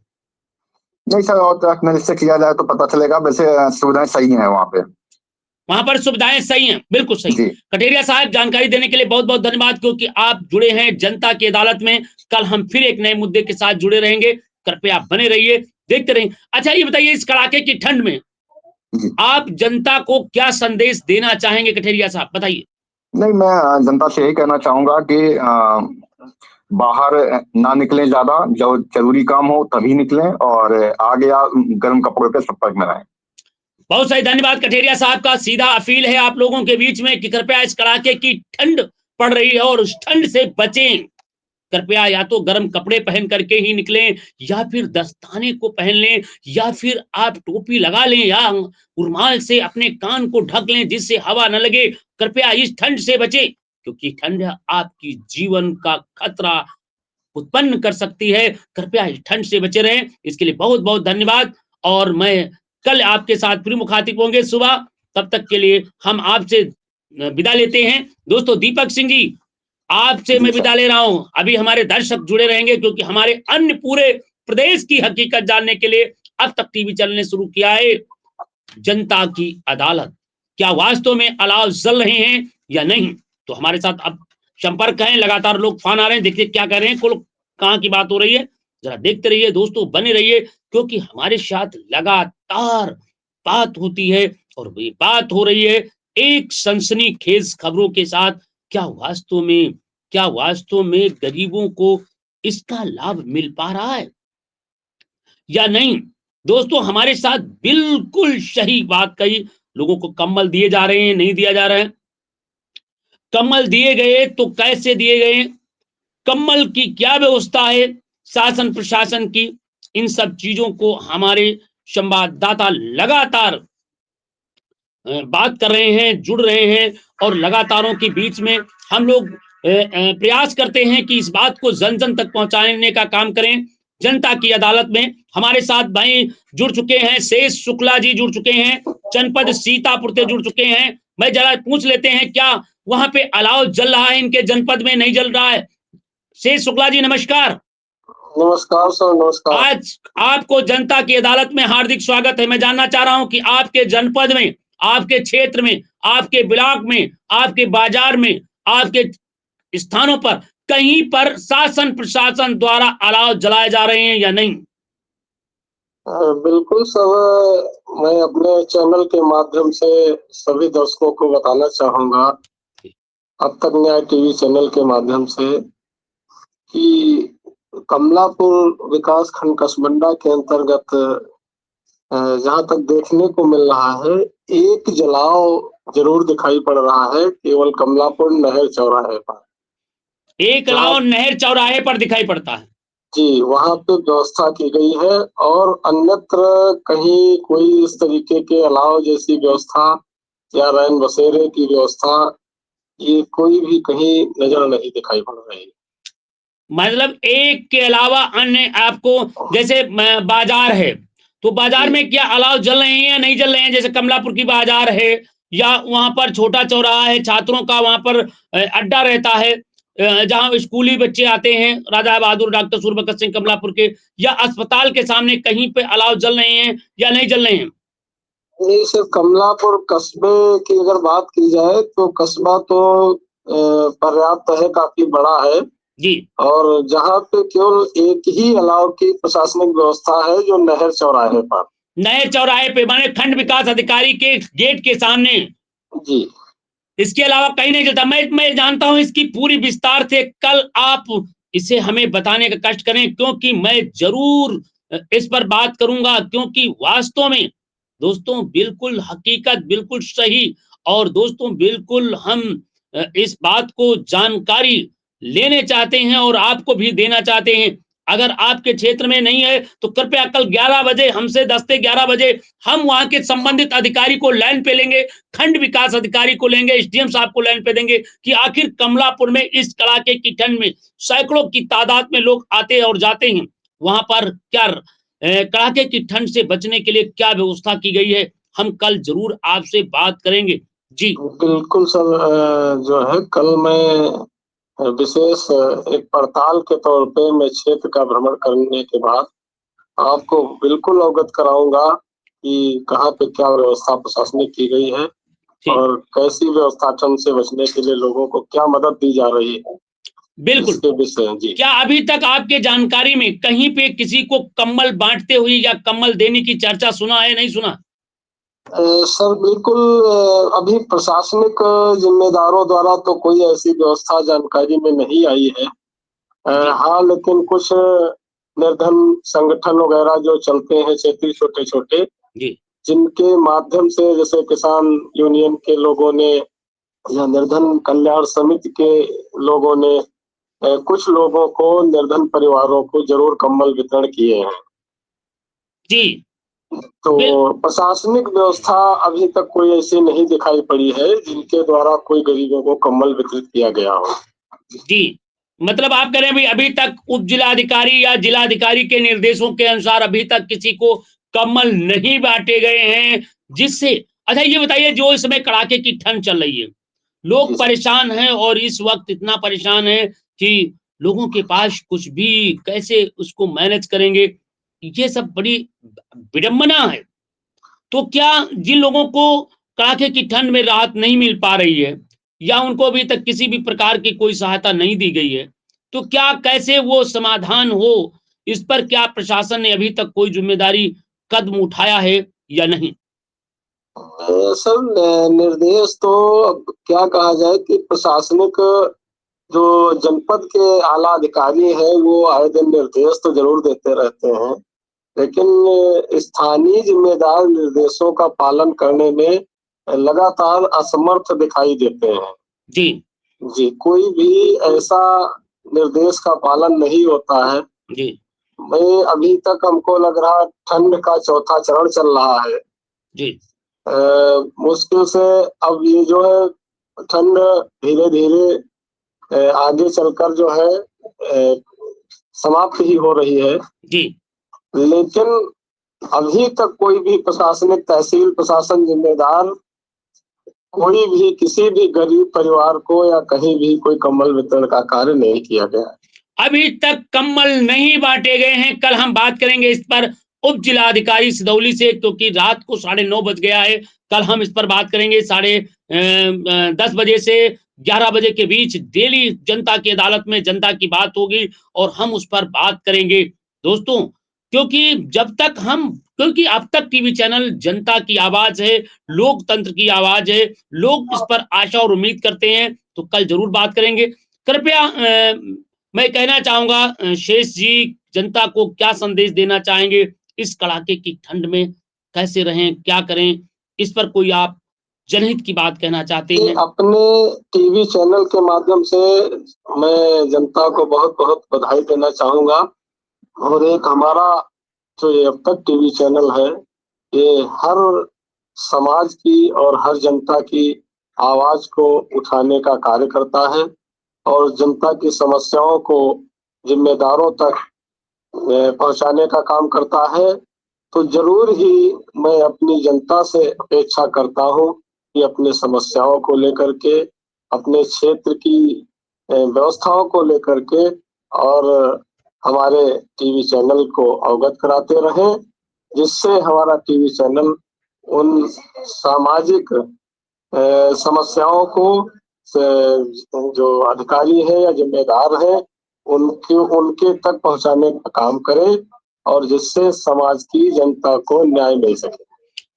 नहीं सर, और तक से किया जाए तो पता चलेगा। वैसे सुविधाएं सही हैं वहाँ पे। वहां पर सुविधाएं सही हैं, बिल्कुल सही। जी कटेरिया साहब, जानकारी देने के लिए बहुत बहुत धन्यवाद, क्योंकि आप जुड़े हैं जनता की अदालत में। कल हम फिर एक नए मुद्दे के साथ जुड़े रहेंगे। कृपया बने रहिए, देखते रहिए। अच्छा, ये बताइए, इस कड़ाके की ठंड में जी। आप जनता को क्या संदेश देना चाहेंगे? कटेरिया साहब बताइए। नहीं, मैं जनता से यही कहना चाहूंगा कि बाहर ना निकलें ज्यादा। जो जरूरी काम हो तभी निकलें, और आगे या गर्म कपड़ों के संपर्क में रहें। बहुत सही, धन्यवाद कठेरिया साहब का। सीधा अपील है आप लोगों के बीच में कि कृपया इस कड़ाके की ठंड पड़ रही है और उस ठंड से बचें। कृपया या तो गर्म कपड़े पहन करके ही निकलें, या फिर दस्ताने को पहन लें, या फिर आप टोपी लगा लें, या रुमाल से अपने कान को ढक लें जिससे हवा न लगे। कृपया इस ठंड से बचें, क्योंकि ठंड आपकी जीवन का खतरा उत्पन्न कर सकती है। कृपया इस ठंड से बचे रहें। इसके लिए बहुत बहुत धन्यवाद, और मैं कल आपके साथ फिर मुखातिब होंगे सुबह। तब तक के लिए हम आपसे विदा लेते हैं। दोस्तों, दीपक सिंह जी, आपसे मैं जी सर। विदा ले रहा हूं। अभी हमारे दर्शक जुड़े रहेंगे, क्योंकि हमारे अन्य पूरे प्रदेश की हकीकत जानने के लिए अब तक टीवी चैनल ने शुरू किया है जनता की अदालत। क्या वास्तव में अलाव जल रहे हैं या नहीं? तो हमारे साथ अब संपर्क है, लगातार लोग फोन आ रहे हैं। देखिए क्या कह रहे हैं, कुल कहाँ की बात हो रही है, जरा देखते रहिए दोस्तों, बने रहिए, क्योंकि हमारे साथ लगातार बात होती है, और ये बात हो रही है एक सनसनीखेज खबरों के साथ। क्या वास्तव में, क्या वास्तव में गरीबों को इसका लाभ मिल पा रहा है या नहीं? दोस्तों, हमारे साथ बिल्कुल सही बात कही। लोगों को कंबल दिए जा रहे हैं, नहीं दिया जा रहा है। कंबल दिए गए तो कैसे दिए गए? कंबल की क्या व्यवस्था है शासन प्रशासन की? इन सब चीजों को हमारे संवाददाता लगातार बात कर रहे हैं, जुड़ रहे हैं, और लगातारों के बीच में हम लोग प्रयास करते हैं कि इस बात को जन जन तक पहुंचाने का काम करें। जनता की अदालत में हमारे साथ भाई जुड़ चुके हैं, शेष शुक्ला जी जुड़ चुके हैं, जनपद सीतापुर से जुड़ चुके हैं। मैं जरा पूछ लेते हैं, क्या वहां पे अलाव जल रहा है इनके जनपद में? नहीं जल रहा है। शेष शुक्ला जी, नमस्कार। नमस्कार सर, नमस्कार। आज आपको जनता की अदालत में हार्दिक स्वागत है। मैं जानना चाह रहा हूं कि आपके जनपद में, आपके क्षेत्र में, आपके ब्लॉक में, आपके बाजार में, आपके स्थानों पर कहीं पर शासन प्रशासन द्वारा अलाव जलाए जा रहे हैं या नहीं? बिल्कुल सर, मैं अपने चैनल के माध्यम से सभी दर्शकों को बताना चाहूंगा, अब तक न्याय टीवी चैनल के माध्यम से, कि कमलापुर विकास खंड कसबंडा के अंतर्गत जहाँ तक देखने को मिल रहा है, एक जलाव जरूर दिखाई पड़ रहा है, केवल कमलापुर नहर चौराहे पर। एक अलावा नहर चौराहे पर दिखाई पड़ता है। जी, वहाँ पे व्यवस्था की गई है और अन्यत्र कहीं कोई इस तरीके के अलाव जैसी व्यवस्था या रैन बसेरे की व्यवस्था ये कोई भी कहीं नजर नहीं दिखाई पड़ रही। मतलब एक के अलावा अन्य आपको जैसे बाजार है, तो बाजार में क्या अलाव जल रहे हैं या नहीं जल रहे हैं? जैसे कमलापुर की बाजार है या वहाँ पर छोटा चौराहा है, छात्रों का वहाँ पर अड्डा रहता है, जहाँ स्कूली बच्चे आते हैं, राजा बहादुर डॉक्टर सूर्यप्रकाश सिंह कमलापुर के, या अस्पताल के सामने कहीं पे अलाव जल रहे हैं या नहीं जल रहे हैं? नहीं, सिर्फ कमलापुर कस्बे की अगर बात की जाए तो कस्बा तो पर्याप्त है, काफी बड़ा है जी। और जहाँ पे केवल एक ही अलाव की प्रशासनिक व्यवस्था है जो नहर चौराहे पर। नहर चौराहे पे माने खंड विकास अधिकारी के गेट के सामने। जी। इसके अलावा कहीं नहीं चलता। मैं जानता हूं इसकी पूरी विस्तार से कल आप इसे हमें बताने का कष्ट करें, क्योंकि मैं जरूर इस पर बात करूंगा, क्योंकि वास्तव में दोस्तों बिल्कुल हकीकत बिल्कुल सही, और दोस्तों बिल्कुल हम इस बात को जानकारी लेने चाहते हैं और आपको भी देना चाहते हैं। अगर आपके क्षेत्र में नहीं है तो कृपया कल 11 बजे हमसे 10 से 11 बजे हम वहां के संबंधित अधिकारी को लाइन पे लेंगे, खंड विकास अधिकारी को लेंगे, एसडीएम साहब को लाइन पे देंगे कि आखिर कमलापुर में इस कड़ाके की ठंड में सैकड़ों की तादाद में लोग आते और जाते हैं, वहां पर क्या कड़ाके की ठंड से बचने के लिए क्या व्यवस्था की गई है, हम कल जरूर आपसे बात करेंगे। जी बिल्कुल सर, जो है कल मैं विशेष एक पड़ताल के तौर पे मैं क्षेत्र का भ्रमण करने के बाद आपको बिल्कुल अवगत कराऊंगा कि कहाँ पे क्या व्यवस्था प्रशासनिक की गई है और कैसी व्यवस्था ठंड से बचने के लिए लोगों को क्या मदद दी जा रही है बिल्कुल। इसके विषय। जी, क्या अभी तक आपके जानकारी में कहीं पे किसी को कम्बल बांटते हुए या कम्बल देने की चर्चा सुना है, नहीं सुना? सर बिल्कुल, अभी प्रशासनिक जिम्मेदारों द्वारा तो कोई ऐसी व्यवस्था जानकारी में नहीं आई है। हाँ, लेकिन कुछ निर्धन संगठन वगैरह जो चलते हैं क्षेत्रीय छोटे छोटे, जिनके माध्यम से जैसे किसान यूनियन के लोगों ने या निर्धन कल्याण समिति के लोगों ने कुछ लोगों को, निर्धन परिवारों को जरूर कंबल वितरण किए हैं। जी। तो प्रशासनिक व्यवस्था अभी तक कोई ऐसी नहीं दिखाई पड़ी है जिनके द्वारा कोई गरीबों को कंबल वितरित किया गया हो। जी, मतलब आप कह रहे हैं भाई अभी तक उप जिलाधिकारी या जिलाधिकारी के निर्देशों के अनुसार अभी तक किसी को कम्बल नहीं बांटे गए हैं, जिससे अच्छा ये बताइए, जो इस समय कड़ाके की ठंड चल रही है, लोग परेशान हैं और इस वक्त इतना परेशान है कि लोगों के पास कुछ भी कैसे उसको मैनेज करेंगे, ये सब बड़ी विडंबना है। तो क्या जिन लोगों को कड़ाके की ठंड में राहत नहीं मिल पा रही है या उनको अभी तक किसी भी प्रकार की कोई सहायता नहीं दी गई है, तो क्या कैसे वो समाधान हो, इस पर क्या प्रशासन ने अभी तक कोई जिम्मेदारी कदम उठाया है या नहीं? सर निर्देश तो अब क्या कहा जाए कि प्रशासनिक जो जनपद के आला अधिकारी हैं वो आए दिन निर्देश तो जरूर देते रहते हैं, लेकिन स्थानीय जिम्मेदार निर्देशों का पालन करने में लगातार असमर्थ दिखाई देते हैं। जी जी, कोई भी ऐसा निर्देश का पालन नहीं होता है। जी मैं अभी तक हमको लग रहा ठंड का चौथा चरण चल रहा है। जी मुश्किल से अब ये जो है ठंड धीरे धीरे आगे चलकर जो है समाप्त ही हो रही है। जी लेकिन अभी तक कोई भी प्रशासनिक तहसील प्रशासन जिम्मेदार कोई भी किसी भी गरीब परिवार को या कहीं भी कोई कंबल वितरण का कार्य नहीं किया गया। अभी तक कम्बल नहीं बांटे गए हैं। कल हम बात करेंगे इस पर उप जिलाधिकारी सिदौली से, क्योंकि रात को 9:30 बज गया है। कल हम इस पर बात करेंगे 10:30 बजे से 11 बजे के बीच डेली जनता की अदालत में जनता की बात होगी और हम उस पर बात करेंगे दोस्तों, क्योंकि अब तक टीवी चैनल जनता की आवाज है, लोकतंत्र की आवाज है, लोग इस पर आशा और उम्मीद करते हैं, तो कल जरूर बात करेंगे। कृपया मैं कहना चाहूंगा शेष जी, जनता को क्या संदेश देना चाहेंगे इस कड़ाके की ठंड में, कैसे रहें, क्या करें, इस पर कोई आप जनहित की बात कहना चाहते ये हैं? अपने टीवी चैनल के माध्यम से मैं जनता को बहुत बहुत बधाई देना चाहूंगा। और एक हमारा जो ये अब तक टीवी चैनल है, ये हर समाज की और हर जनता की आवाज को उठाने का कार्य करता है और जनता की समस्याओं को जिम्मेदारों तक पहुंचाने का काम करता है। तो जरूर ही मैं अपनी जनता से अपेक्षा करता हूं कि अपने समस्याओं को लेकर के, अपने क्षेत्र की व्यवस्थाओं को लेकर के और हमारे टीवी चैनल को अवगत कराते रहें, जिससे हमारा टीवी चैनल उन सामाजिक समस्याओं को जो अधिकारी है या जिम्मेदार है उनके तक पहुंचाने का काम करे और जिससे समाज की जनता को न्याय मिल सके।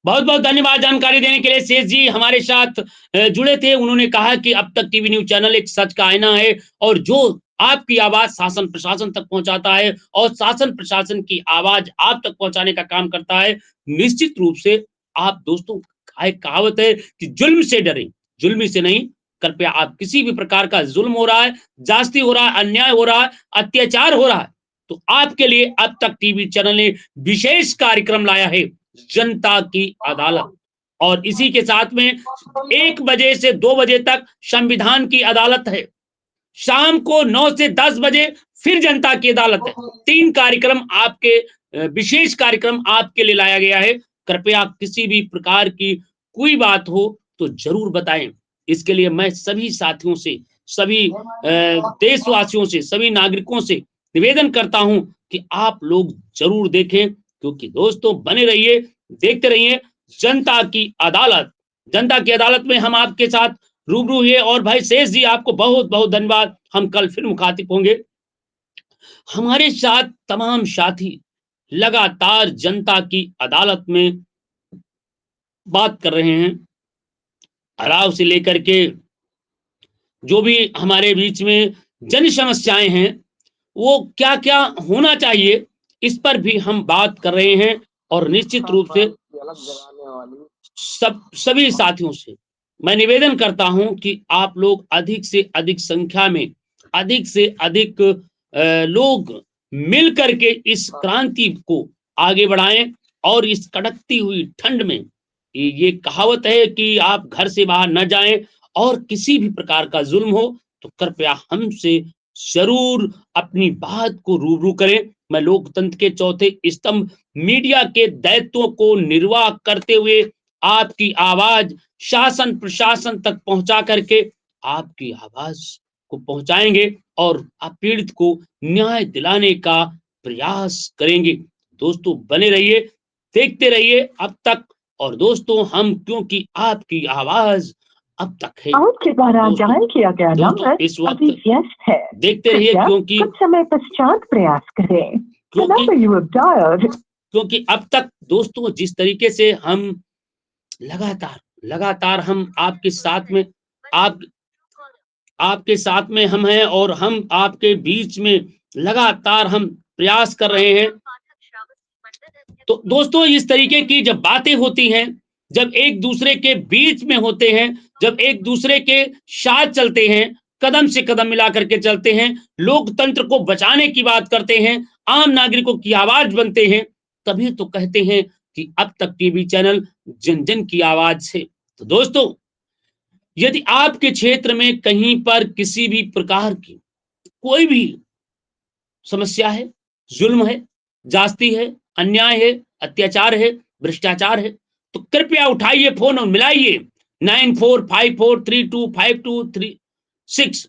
बहुत बहुत धन्यवाद जानकारी देने के लिए शेष जी हमारे साथ जुड़े थे। उन्होंने कहा कि अब तक टीवी न्यूज चैनल एक सच का आईना है और जो आपकी आवाज शासन प्रशासन तक पहुंचाता है और शासन प्रशासन की आवाज आप तक पहुंचाने का काम करता है। निश्चित रूप से आप दोस्तों, एक कहावत है कि जुल्म से डरें, जुल्मी से नहीं। कृपया आप किसी भी प्रकार का जुल्म हो रहा है, जास्ती हो रहा है, अन्याय हो रहा है, अत्याचार हो रहा है, तो आपके लिए अब तक टीवी चैनल ने विशेष कार्यक्रम लाया है, जनता की अदालत। और इसी के साथ में 1 बजे से 2 बजे तक संविधान की अदालत है। शाम को 9 से 10 बजे फिर जनता की अदालत है। 3 कार्यक्रम आपके विशेष कार्यक्रम आपके लिए लाया गया है। कृपया किसी भी प्रकार की कोई बात हो तो जरूर बताएं। इसके लिए मैं सभी साथियों से, सभी देशवासियों से, सभी नागरिकों से निवेदन करता हूं कि आप लोग जरूर देखें, क्योंकि दोस्तों बने रहिए, देखते रहिए जनता की अदालत। जनता की अदालत में हम आपके साथ रूबरू हुए। और भाई शेष जी, आपको बहुत बहुत धन्यवाद। हम कल फिर मुखातिब होंगे। हमारे साथ तमाम साथी लगातार जनता की अदालत में बात कर रहे हैं, हराव से लेकर के जो भी हमारे बीच में जन समस्याएं हैं, वो क्या क्या होना चाहिए, इस पर भी हम बात कर रहे हैं। और निश्चित रूप से सभी साथियों से मैं निवेदन करता हूं कि आप लोग अधिक से अधिक संख्या में, अधिक से अधिक लोग मिल करके इस क्रांति को आगे बढ़ाएं। और इस कड़कती हुई ठंड में ये कहावत है कि आप घर से बाहर न जाएं और किसी भी प्रकार का जुल्म हो तो कृपया हमसे जरूर अपनी बात को रूबरू करें। मैं लोकतंत्र के चौथे स्तंभ मीडिया के दायित्वों को निर्वाह करते हुए आपकी आवाज शासन प्रशासन तक पहुंचा करके आपकी आवाज को पहुंचाएंगे और पीड़ित को न्याय दिलाने का प्रयास करेंगे। दोस्तों बने रहिए, देखते रहिए अब तक। और दोस्तों हम, क्योंकि आपकी आवाज अब तक है। आपके द्वारा डायल किया गया नंबर इस वक्त अभी व्यस्त है। देखते रहिए, क्योंकि कुछ समय पश्चात प्रयास करें। The number you have dialed क्योंकि अब तक दोस्तों जिस तरीके से हम लगातार हम आपके साथ में, आपके साथ में हम हैं और हम आपके बीच में लगातार हम प्रयास कर रहे हैं। तो दोस्तों इस तरीके की जब बातें होती हैं, जब एक दूसरे के बीच में होते हैं, जब एक दूसरे के साथ चलते हैं, कदम से कदम मिला करके चलते हैं, लोकतंत्र को बचाने की बात करते हैं, आम नागरिकों की आवाज बनते हैं, तभी तो कहते हैं कि अब तक टीवी चैनल जन जन की आवाज से। तो दोस्तों यदि आपके क्षेत्र में कहीं पर किसी भी प्रकार की कोई भी समस्या है, जुल्म है, जास्ती है, अन्याय है, अत्याचार है, भ्रष्टाचार है, तो कृपया उठाइए फोन और मिलाइए 9454325236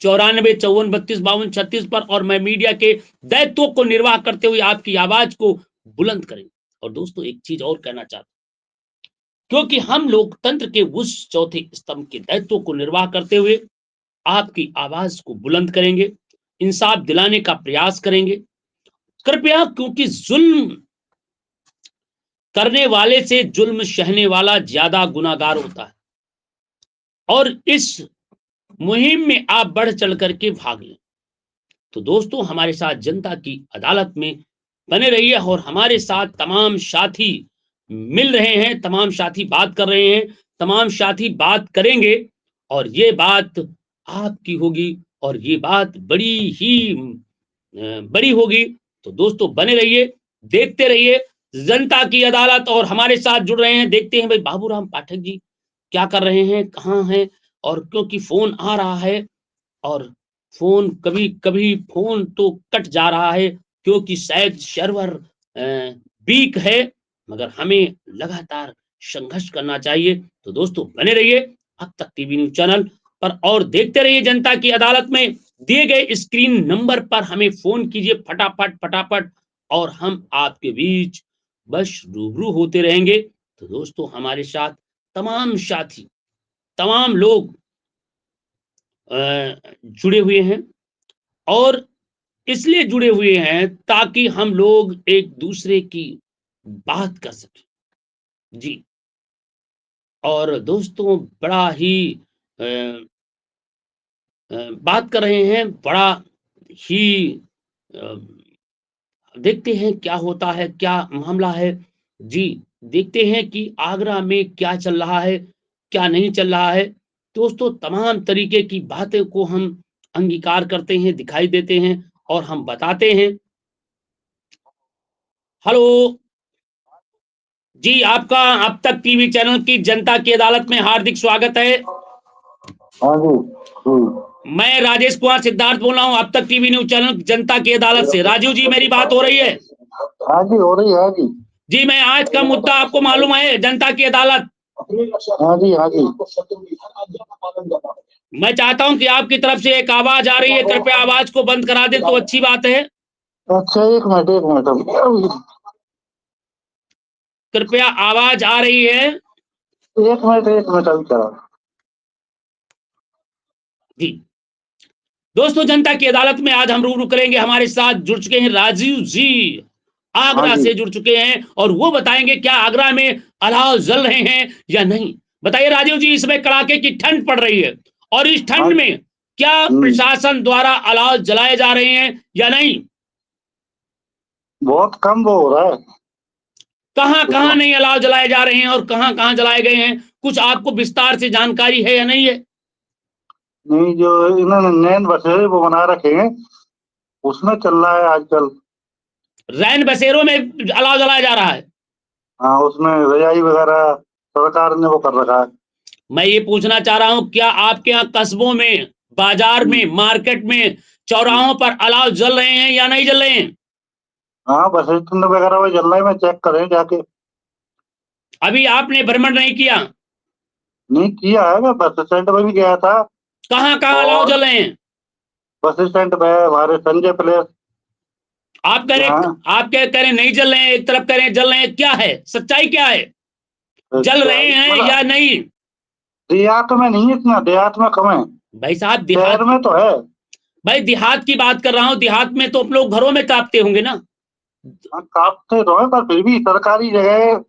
9454325236 पर। और मैं मीडिया के दायित्वों को निर्वाह करते हुए आपकी आवाज को बुलंद करें। और दोस्तों एक चीज और कहना चाहता हूं, क्योंकि हम लोकतंत्र के उस चौथे स्तंभ के दायित्व को निर्वाह करते हुए आपकी आवाज को बुलंद करेंगे, इंसाफ दिलाने का प्रयास करेंगे। कृपया, क्योंकि जुल्म करने वाले से जुल्म सहने वाला ज्यादा गुनाहगार होता है। और इस मुहिम में आप बढ़ चढ़ करके भाग लें। तो दोस्तों हमारे साथ जनता की अदालत में बने रहिए और हमारे साथ तमाम साथी मिल रहे हैं, तमाम साथी बात कर रहे हैं, तमाम साथी बात करेंगे और ये बात आपकी होगी और ये बात बड़ी ही बड़ी होगी। तो दोस्तों बने रहिए, देखते रहिए जनता की अदालत और हमारे साथ जुड़ रहे हैं। देखते हैं भाई बाबूराम पाठक जी क्या कर रहे हैं, कहाँ हैं, और क्योंकि फोन आ रहा है और फोन कभी कभी फोन तो कट जा रहा है क्योंकि शायद सर्वर वीक है, मगर हमें लगातार संघर्ष करना चाहिए। तो दोस्तों बने रहिए अब तक टीवी न्यूज चैनल पर और देखते रहिए जनता की अदालत में। दिए गए स्क्रीन नंबर पर हमें फोन कीजिए फटाफट फटाफट और हम आपके बीच बस रूबरू होते रहेंगे। तो दोस्तों हमारे साथ तमाम साथी, तमाम लोग जुड़े हुए हैं और इसलिए जुड़े हुए हैं ताकि हम लोग एक दूसरे की बात कर सकें जी। और दोस्तों बड़ा ही अ, बात कर रहे हैं, बड़ा ही अ, देखते हैं क्या होता है, क्या मामला है जी। देखते हैं कि आगरा में क्या चल रहा है, क्या नहीं चल रहा है। दोस्तों तमाम तरीके की बातें को हम अंगीकार करते हैं, दिखाई देते हैं और हम बताते हैं। हेलो जी, आपका अब तक टीवी चैनल की जनता की अदालत में हार्दिक स्वागत है। हाँ जी। मैं राजेश कुमार सिद्धार्थ बोल रहा हूँ अब तक टीवी न्यूज चैनल जनता की अदालत से। राजीव जी मेरी बात हो रही है? हाँ जी, हो रही है जी। जी मैं आज का मुद्दा आपको मालूम है, जनता की अदालत। हाँ जी, हाँ जी। मैं चाहता हूं कि आपकी तरफ से एक आवाज आ रही है, कृपया आवाज को बंद करा दें तो अच्छी बात है। अच्छा, एक मिनट। कृपया आवाज आ रही है एक मिनट अभी चला। जी। दोस्तों जनता की अदालत में आज हम रूबरू करेंगे, हमारे साथ जुड़ चुके हैं राजीव जी, आगरा हाँ जी। से जुड़ चुके हैं और वो बताएंगे क्या आगरा में अलाव जल रहे हैं या नहीं। बताइए राजीव जी, इसमें कड़ाके की ठंड पड़ रही है और इस हाँ ठंड में क्या प्रशासन द्वारा अलाव जलाए जा रहे हैं या नहीं? बहुत कम वो हो रहा है। कहां कहां नहीं अलाव जलाए जा रहे हैं और कहां कहां जलाए गए हैं, कुछ आपको विस्तार से जानकारी है या नहीं है? नहीं, जो इन्होंने नैन बसेरे वो बना रखे हैं उसमें चल रहा है आजकल। रैन बसेरों में अलाव जलाया जा रहा है। हाँ, उसमें रजाई वगैरह सरकार ने वो कर रखा है। मैं ये पूछना चाह रहा हूं क्या आपके यहाँ कस्बों में, बाजार में, मार्केट में, चौराहों पर अलाव जल रहे हैं या नहीं जल रहे हैं? हाँ, बस स्टैंड वगैरह में चल रहा है, मैं चेक करें जाके। अभी आपने भ्रमण नहीं किया? नहीं किया है, मैं बस स्टैंड में भी गया था। कहां कहां अलाव और जल रहे हैं? बस स्टैंड पे हमारे संजय प्लेस। आप कह रहे, हाँ, आप क्या कह रहे हैं नहीं जल रहे हैं, एक तरफ कह रहे हैं जल रहे हैं, क्या है सच्चाई, क्या है? जल क्या रहे हैं मतलब या नहीं? देहात में नहीं, इतना देहात में कम है। भाई साहब शहर देहात, में तो है। भाई देहात की बात कर रहा हूं, देहात में तो हम लोग घरों में तापते होंगे ना। हाँ, काटते तो है पर फिर भी सरकारी जगह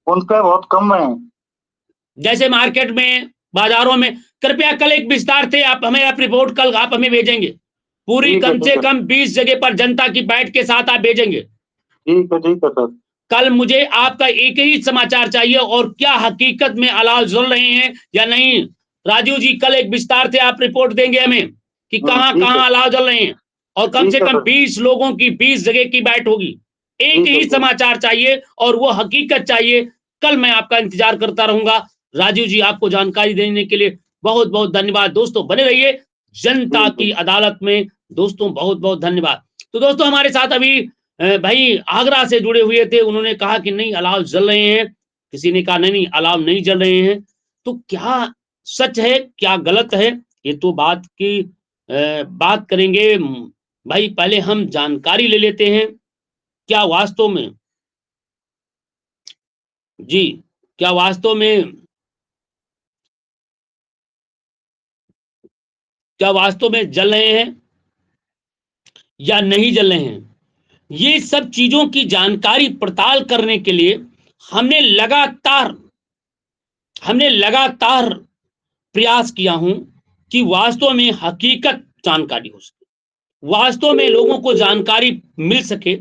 उन पे बहुत कम है। जैसे मार्केट में, बाजारों में। कृपया कल एक विस्तार से आप हमें, आप रिपोर्ट कल आप हमें भेजेंगे पूरी, ठीक है, कम से ठीक है। कम 20 जगह पर जनता की बैठ के साथ आप भेजेंगे। ठीक है, ठीक है सर। कल मुझे आपका एक ही समाचार चाहिए और क्या हकीकत में अलाव जल रहे हैं या नहीं। राजीव जी कल एक विस्तार से आप रिपोर्ट देंगे हमें कि कहां ठीक है, कहां अलाव जल रहे हैं और कम से ठीक है कम सर। 20 लोगों की 20 जगह की बैठ होगी। एक ठीक है, ही ठीक। समाचार चाहिए और वो हकीकत चाहिए। कल मैं आपका इंतजार करता रहूंगा। राजीव जी आपको जानकारी देने के लिए बहुत बहुत धन्यवाद। दोस्तों बने रहिए जनता ठीक है। की अदालत में। दोस्तों बहुत बहुत धन्यवाद। तो दोस्तों हमारे साथ अभी भाई आगरा से जुड़े हुए थे, उन्होंने कहा कि नहीं अलाव जल रहे हैं, किसी ने कहा नहीं नहीं अलाव नहीं जल रहे हैं। तो क्या सच है, क्या गलत है, ये तो बात की बात करेंगे। भाई पहले हम जानकारी ले लेते हैं क्या वास्तव में, जी क्या वास्तव में, क्या वास्तव में जल रहे हैं या नहीं जल रहे हैं। ये सब चीजों की जानकारी पड़ताल करने के लिए हमने लगातार हमने लगातार प्रयास किया हूं कि वास्तव में हकीकत जानकारी हो सके, वास्तव में लोगों को जानकारी मिल सके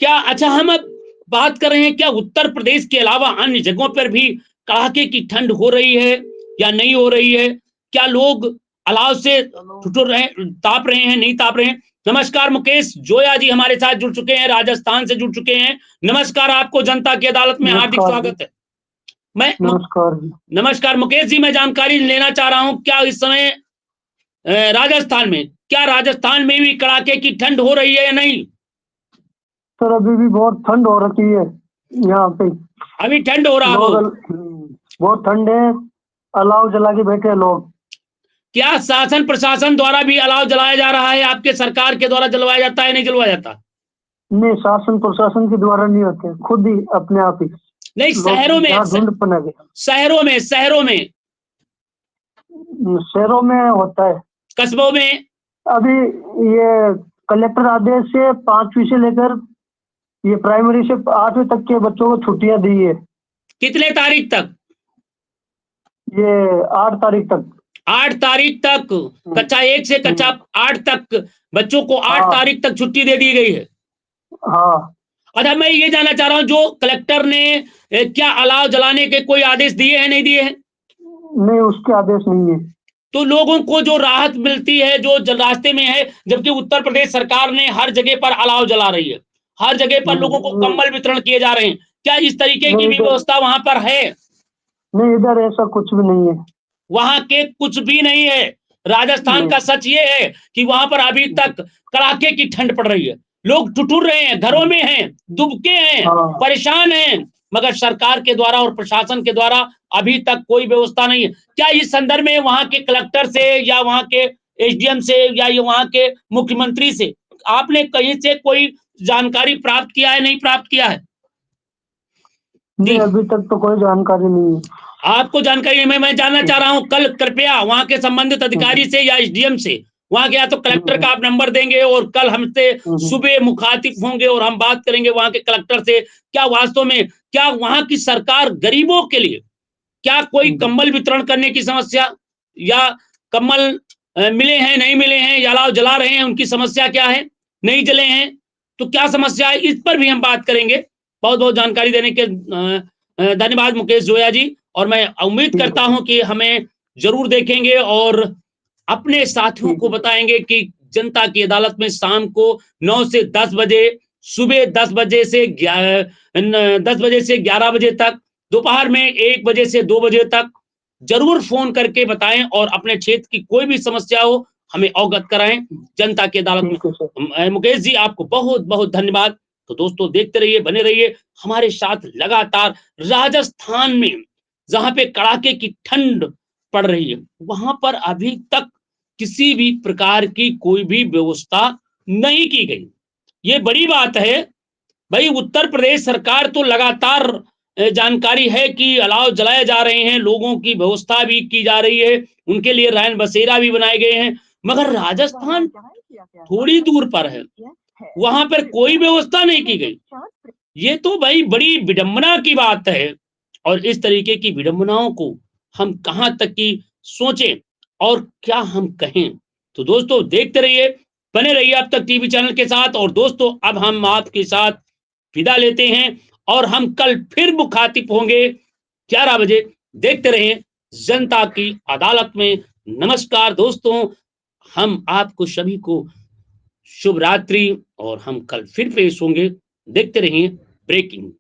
क्या अच्छा हम अब बात कर रहे हैं, क्या उत्तर प्रदेश के अलावा अन्य जगहों पर भी कड़ाके की ठंड हो रही है या नहीं हो रही है? क्या लोग अलाव से ठिठुर रहे, ताप रहे हैं, नहीं ताप रहे हैं? नमस्कार, मुकेश जोया जी हमारे साथ जुड़ चुके हैं, राजस्थान से जुड़ चुके हैं। नमस्कार, आपको जनता की अदालत में हार्दिक स्वागत है। मैं नमस्कार मुकेश जी, मैं जानकारी लेना चाह रहा हूं, क्या इस समय राजस्थान में, क्या राजस्थान में भी कड़ाके की ठंड हो रही है या नहीं? सर अभी भी बहुत ठंड हो रखी है यहाँ पे। अभी ठंड हो रहा है, बहुत ठंड है, अलाव जला के बैठे हैं लोग। क्या शासन प्रशासन द्वारा भी अलाव जलाया जा रहा है? आपके सरकार के द्वारा जलवाया जाता है, नहीं जलवाया जाता? नहीं, शासन प्रशासन के द्वारा नहीं होते, खुद ही अपने आप ही। नहीं, शहरों में, शहरों में होता है, कस्बों में। अभी ये कलेक्टर आदेश से 5वीं से लेकर ये प्राइमरी से 8वीं तक के बच्चों को छुट्टियां दी है। कितने तारीख तक? ये 8 तारीख तक। 8 तारीख तक कक्षा 1 से कक्षा 8 तक बच्चों को 8 तारीख तक छुट्टी दे दी गई है। हाँ। अच्छा, मैं ये जानना चाह रहा हूँ, जो कलेक्टर ने क्या अलाव जलाने के कोई आदेश दिए हैं, नहीं दिए हैं? नहीं, उसके आदेश नहीं है। तो लोगों को जो राहत मिलती है, जो रास्ते में है, जबकि उत्तर प्रदेश सरकार ने हर जगह पर अलाव जला रही है, हर जगह पर लोगों को कंबल वितरण किए जा रहे हैं, क्या इस तरीके की भी व्यवस्था वहां पर है? नहीं, इधर ऐसा कुछ भी नहीं है। वहां के कुछ भी नहीं है। राजस्थान का सच ये है कि वहां पर अभी तक कड़ाके की ठंड पड़ रही है, लोग ठिठुर रहे हैं, घरों में हैं, दुबके हैं, परेशान हैं, मगर सरकार के द्वारा और प्रशासन के द्वारा अभी तक कोई व्यवस्था नहीं है। क्या इस संदर्भ में वहां के कलेक्टर से या वहां के एसडीएम से या ये वहां के मुख्यमंत्री से आपने कहीं से कोई जानकारी प्राप्त किया है, नहीं प्राप्त किया है? नहीं, अभी तक तो कोई जानकारी नहीं है। आपको जानकारी में मैं जानना चाह रहा हूं, कल कृपया वहां के संबंधित अधिकारी से या एसडीएम से, वहां के या तो कलेक्टर का आप नंबर देंगे और कल हमसे सुबह मुखातिब होंगे और हम बात करेंगे वहां के कलेक्टर से, क्या वास्तव में क्या वहां की सरकार गरीबों के लिए क्या कोई कंबल वितरण करने की समस्या, या कंबल मिले हैं, नहीं मिले हैं, या अलाव जला रहे हैं, उनकी समस्या क्या है, नहीं जले हैं तो क्या समस्या है, इस पर भी हम बात करेंगे। बहुत बहुत जानकारी देने के धन्यवाद मुकेश जोया जी, और मैं उम्मीद करता हूं कि हमें जरूर देखेंगे और अपने साथियों को बताएंगे कि जनता की अदालत में शाम को 9 से 10 बजे, सुबह 10 बजे से 11 बजे तक, दोपहर में 1 बजे से 2 बजे तक जरूर फोन करके बताएं और अपने क्षेत्र की कोई भी समस्या हो हमें अवगत कराएं जनता की अदालत में। मुकेश जी, आपको बहुत बहुत धन्यवाद। तो दोस्तों देखते रहिए, बने रहिए हमारे साथ लगातार। राजस्थान में जहां पे कड़ाके की ठंड पड़ रही है, वहां पर अभी तक किसी भी प्रकार की कोई भी व्यवस्था नहीं की गई। ये बड़ी बात है भाई। उत्तर प्रदेश सरकार तो लगातार जानकारी है कि अलाव जलाए जा रहे हैं, लोगों की व्यवस्था भी की जा रही है, उनके लिए रैन बसेरा भी बनाए गए हैं, मगर राजस्थान थोड़ी दूर पर है, वहां पर कोई व्यवस्था नहीं की गई। ये तो भाई बड़ी विडंबना की बात है, और इस तरीके की विडंबनाओं को हम कहां तक की सोचें और क्या हम कहें। तो दोस्तों देखते रहिए, बने रहिए अब तक टीवी चैनल के साथ। और दोस्तों अब हम आपके साथ विदा लेते हैं और हम कल फिर मुखातिब होंगे 11 बजे। देखते रहिए जनता की अदालत में। नमस्कार दोस्तों, हम आपको सभी को शुभ रात्रि, और हम कल फिर पेश होंगे। देखते रहिए ब्रेकिंग।